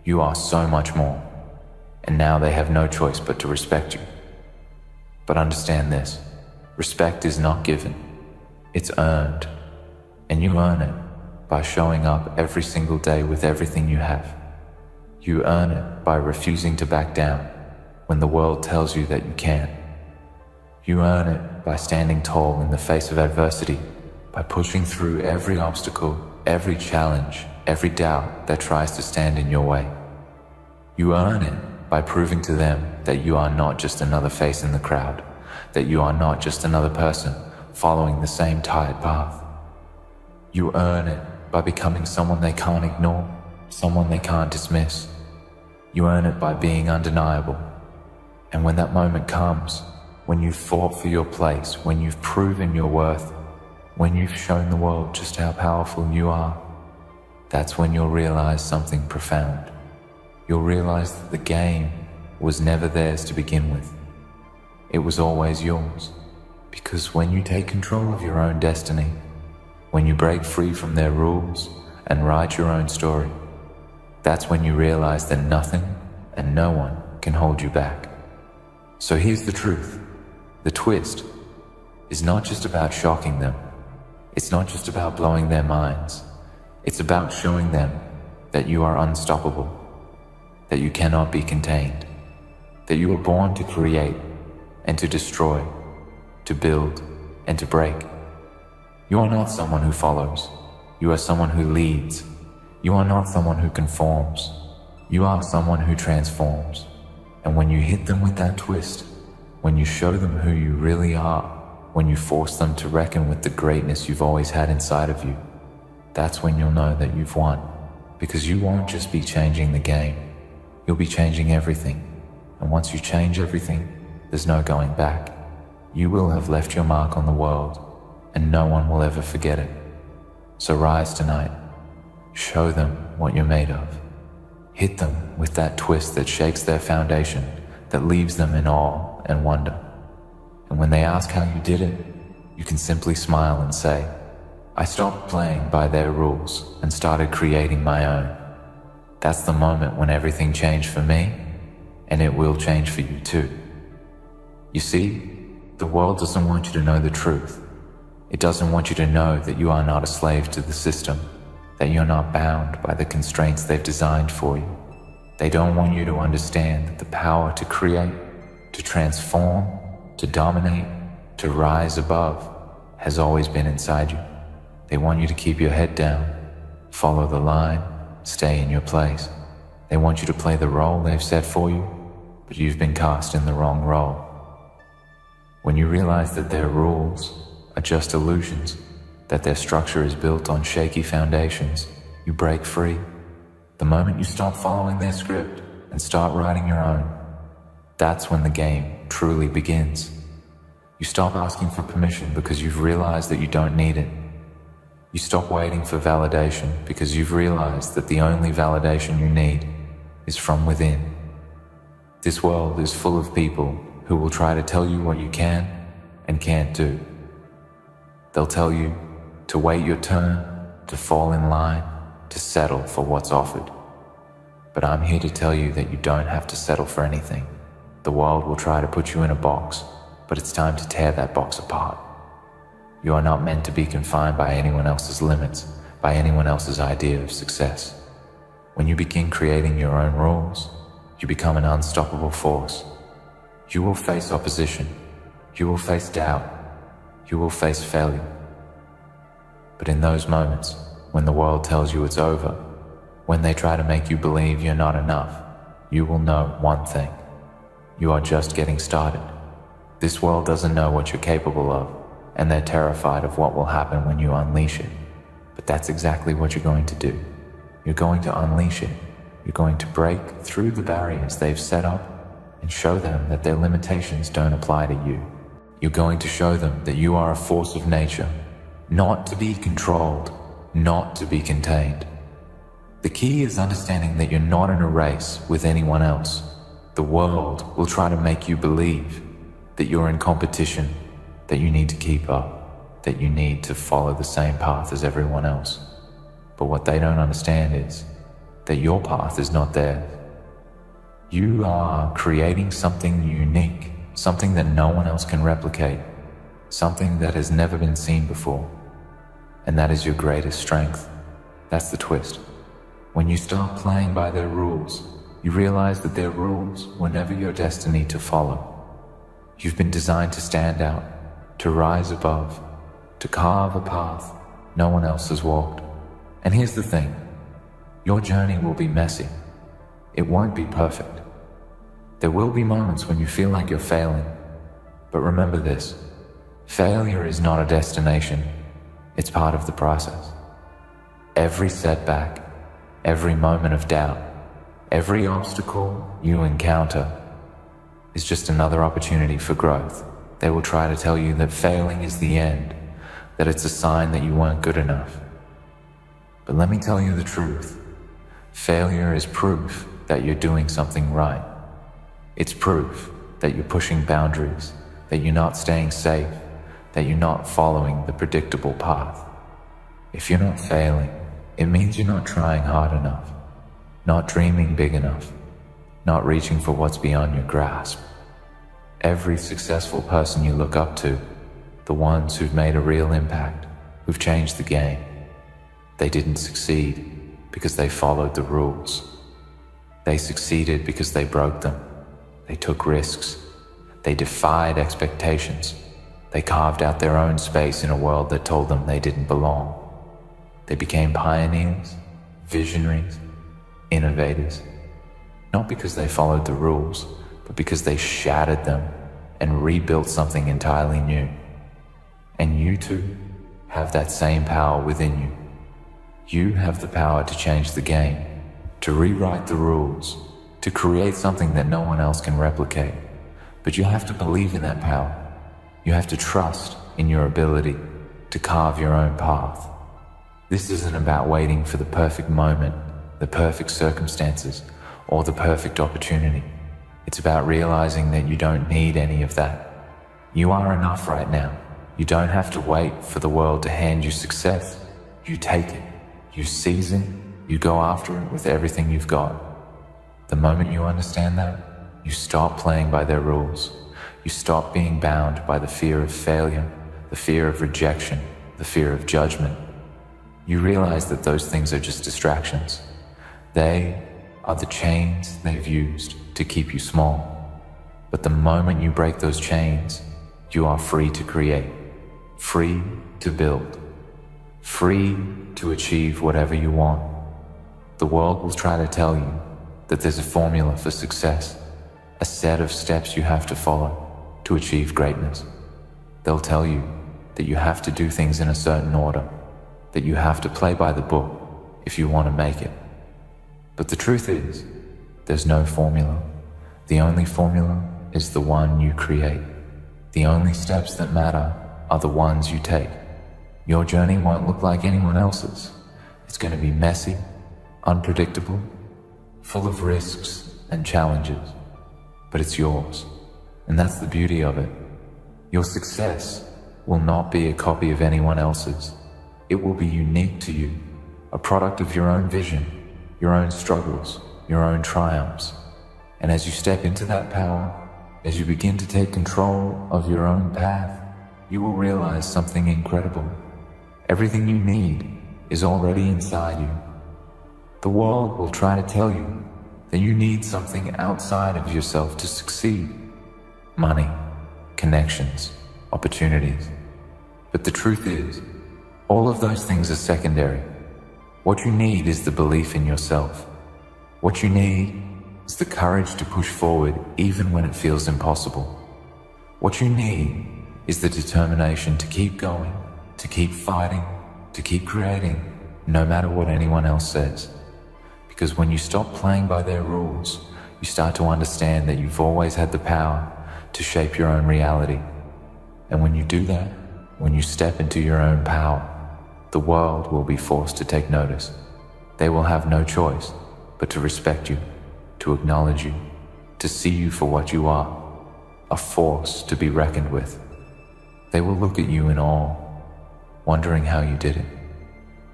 You are so much more. And now they have no choice but to respect you. But understand this, respect is not given, it's earned. And you earn it by showing up every single day with everything you have. You earn it by refusing to back down when the world tells you that you can't. You earn it by standing tall in the face of adversity, by pushing through every obstacle, every challenge, every doubt that tries to stand in your way. You earn it by proving to them that you are not just another face in the crowd, that you are not just another person following the same tight path. You earn it by becoming someone they can't ignore, someone they can't dismiss. You earn it by being undeniable. And when that moment comes, when you've fought for your place, when you've proven your worth, when you've shown the world just how powerful you are, that's when you'll realize something profound. You'll realize that the game was never theirs to begin with. It was always yours. Because when you take control of your own destiny, when you break free from their rules and write your own story, that's when you realize that nothing and no one can hold you back. So here's the truth. The twist is not just about shocking them. It's not just about blowing their minds. It's about showing them that you are unstoppable, that you cannot be contained, that you were born to create and to destroy, to build and to break. You are not someone who follows. You are someone who leads. You are not someone who conforms. You are someone who transforms. And when you hit them with that twist, when you show them who you really are, when you force them to reckon with the greatness you've always had inside of you, that's when you'll know that you've won. Because you won't just be changing the game, you'll be changing everything. And once you change everything, there's no going back. You will have left your mark on the world, and no one will ever forget it. So rise tonight. Show them what you're made of. Hit them with that twist that shakes their foundation, that leaves them in awe and wonder. And when they ask how you did it, you can simply smile and say, I stopped playing by their rules and started creating my own. That's the moment when everything changed for me, and it will change for you too. You see, the world doesn't want you to know the truth. It doesn't want you to know that you are not a slave to the system, that you're not bound by the constraints they've designed for you. They don't want you to understand that the power to create, to transform, to dominate, to rise above has always been inside you. They want you to keep your head down, follow the line, stay in your place. They want you to play the role they've set for you, but you've been cast in the wrong role. When you realize that their rules are just illusions, that their structure is built on shaky foundations, you break free. The moment you stop following their script and start writing your own, that's when the game truly begins. You stop asking for permission because you've realized that you don't need it. You stop waiting for validation because you've realized that the only validation you need is from within. This world is full of people who will try to tell you what you can and can't do. They'll tell you to wait your turn, to fall in line, to settle for what's offered. But I'm here to tell you that you don't have to settle for anything. The world will try to put you in a box, but it's time to tear that box apart. You are not meant to be confined by anyone else's limits, by anyone else's idea of success. When you begin creating your own rules, you become an unstoppable force. You will face opposition. You will face doubt. You will face failure. But in those moments, when the world tells you it's over, when they try to make you believe you're not enough, you will know one thing. You are just getting started. This world doesn't know what you're capable of, and they're terrified of what will happen when you unleash it. But that's exactly what you're going to do. You're going to unleash it. You're going to break through the barriers they've set up and show them that their limitations don't apply to you. You're going to show them that you are a force of nature, not to be controlled, not to be contained. The key is understanding that you're not in a race with anyone else. The world will try to make you believe that you're in competition, that you need to keep up, that you need to follow the same path as everyone else. But what they don't understand is that your path is not theirs. You are creating something unique, something that no one else can replicate, something that has never been seen before. And that is your greatest strength. That's the twist. When you start playing by their rules, you realize that their rules were never your destiny to follow. You've been designed to stand out, to rise above, to carve a path no one else has walked. And here's the thing, your journey will be messy. It won't be perfect. There will be moments when you feel like you're failing. But remember this, Failure is not a destination, it's part of the process. Every setback, every moment of doubt, every obstacle you encounter is just another opportunity for growth. They will try to tell you that failing is the end, that it's a sign that you weren't good enough. But let me tell you the truth. Failure is proof that you're doing something right. It's proof that you're pushing boundaries, that you're not staying safe, that you're not following the predictable path. If you're not failing, it means you're not trying hard enough, not dreaming big enough, not reaching for what's beyond your grasp. Every successful person you look up to, the ones who've made a real impact, who've changed the game, they didn't succeed because they followed the rules. They succeeded because they broke them. They took risks. They defied expectations. They carved out their own space in a world that told them they didn't belong. They became pioneers, visionaries, innovators, not because they followed the rules, but because they shattered them and rebuilt something entirely new. And you too have that same power within you. You have the power to change the game, to rewrite the rules, to create something that no one else can replicate. But you have to believe in that power. You have to trust in your ability to carve your own path. This isn't about waiting for the perfect moment, the perfect circumstances, or the perfect opportunity. It's about realizing that you don't need any of that. You are enough right now. You don't have to wait for the world to hand you success. You take it, you seize it, you go after it with everything you've got. The moment you understand that, you stop playing by their rules. You stop being bound by the fear of failure, the fear of rejection, the fear of judgment. You realize that those things are just distractions. They are the chains they've used to keep you small. But the moment you break those chains, you are free to create, free to build, free to achieve whatever you want. The world will try to tell you that there's a formula for success, a set of steps you have to follow to achieve greatness. They'll tell you that you have to do things in a certain order, that you have to play by the book if you want to make it. But the truth is, there's no formula. The only formula is the one you create. The only steps that matter are the ones you take. Your journey won't look like anyone else's. It's going to be messy, unpredictable, full of risks and challenges, but it's yours. And that's the beauty of it. Your success will not be a copy of anyone else's. It will be unique to you, a product of your own vision, your own struggles, your own triumphs. And as you step into that power, as you begin to take control of your own path, you will realize something incredible. Everything you need is already inside you. The world will try to tell you that you need something outside of yourself to succeed. Money, connections, opportunities. But the truth is, all of those things are secondary. What you need is the belief in yourself. What you need is the courage to push forward even when it feels impossible. What you need is the determination to keep going, to keep fighting, to keep creating, no matter what anyone else says. Because when you stop playing by their rules, you start to understand that you've always had the power to shape your own reality. And when you do that, when you step into your own power, the world will be forced to take notice. They will have no choice but to respect you, to acknowledge you, to see you for what you are, a force to be reckoned with. They will look at you in awe, wondering how you did it,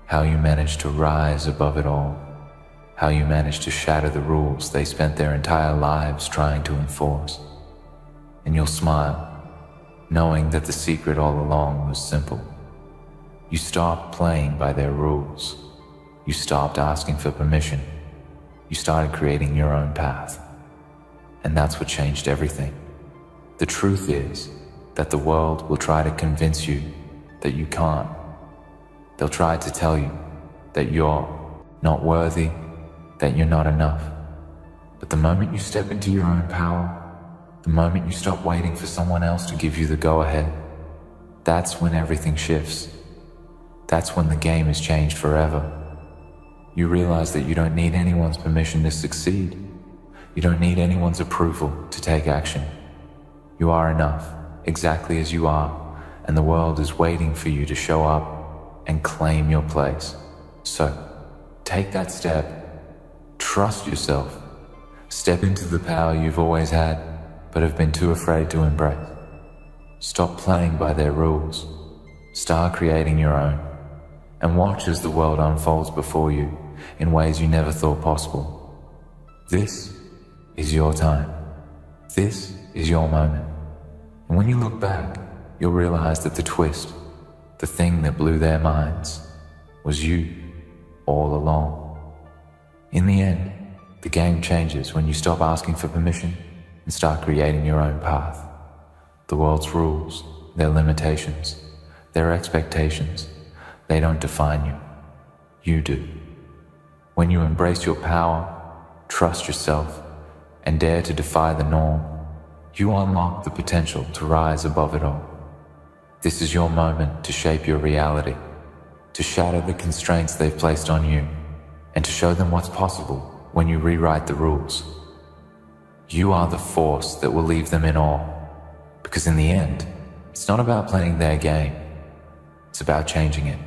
how you managed to rise above it all, how you managed to shatter the rules they spent their entire lives trying to enforce. And you'll smile, knowing that the secret all along was simple. You stopped playing by their rules. You stopped asking for permission. You started creating your own path. And that's what changed everything. The truth is that the world will try to convince you that you can't. They'll try to tell you that you're not worthy, that you're not enough. But the moment you step into your own power, the moment you stop waiting for someone else to give you the go-ahead, That's when everything shifts. That's when the game is changed forever. You realize that you don't need anyone's permission to succeed. You don't need anyone's approval to take action. You are enough, exactly as you are, and the world is waiting for you to show up and claim your place. So, take that step. Trust yourself. Step into the power you've always had, but have been too afraid to embrace. Stop playing by their rules. Start creating your own. And watch as the world unfolds before you in ways you never thought possible. This is your time. This is your moment. And when you look back, you'll realize that the twist, the thing that blew their minds, was you all along. In the end, the game changes when you stop asking for permission and start creating your own path. The world's rules, their limitations, their expectations, they don't define you. You do. When you embrace your power, trust yourself, and dare to defy the norm, you unlock the potential to rise above it all. This is your moment to shape your reality, to shatter the constraints they've placed on you, and to show them what's possible when you rewrite the rules. You are the force that will leave them in awe, because in the end, it's not about playing their game, it's about changing it.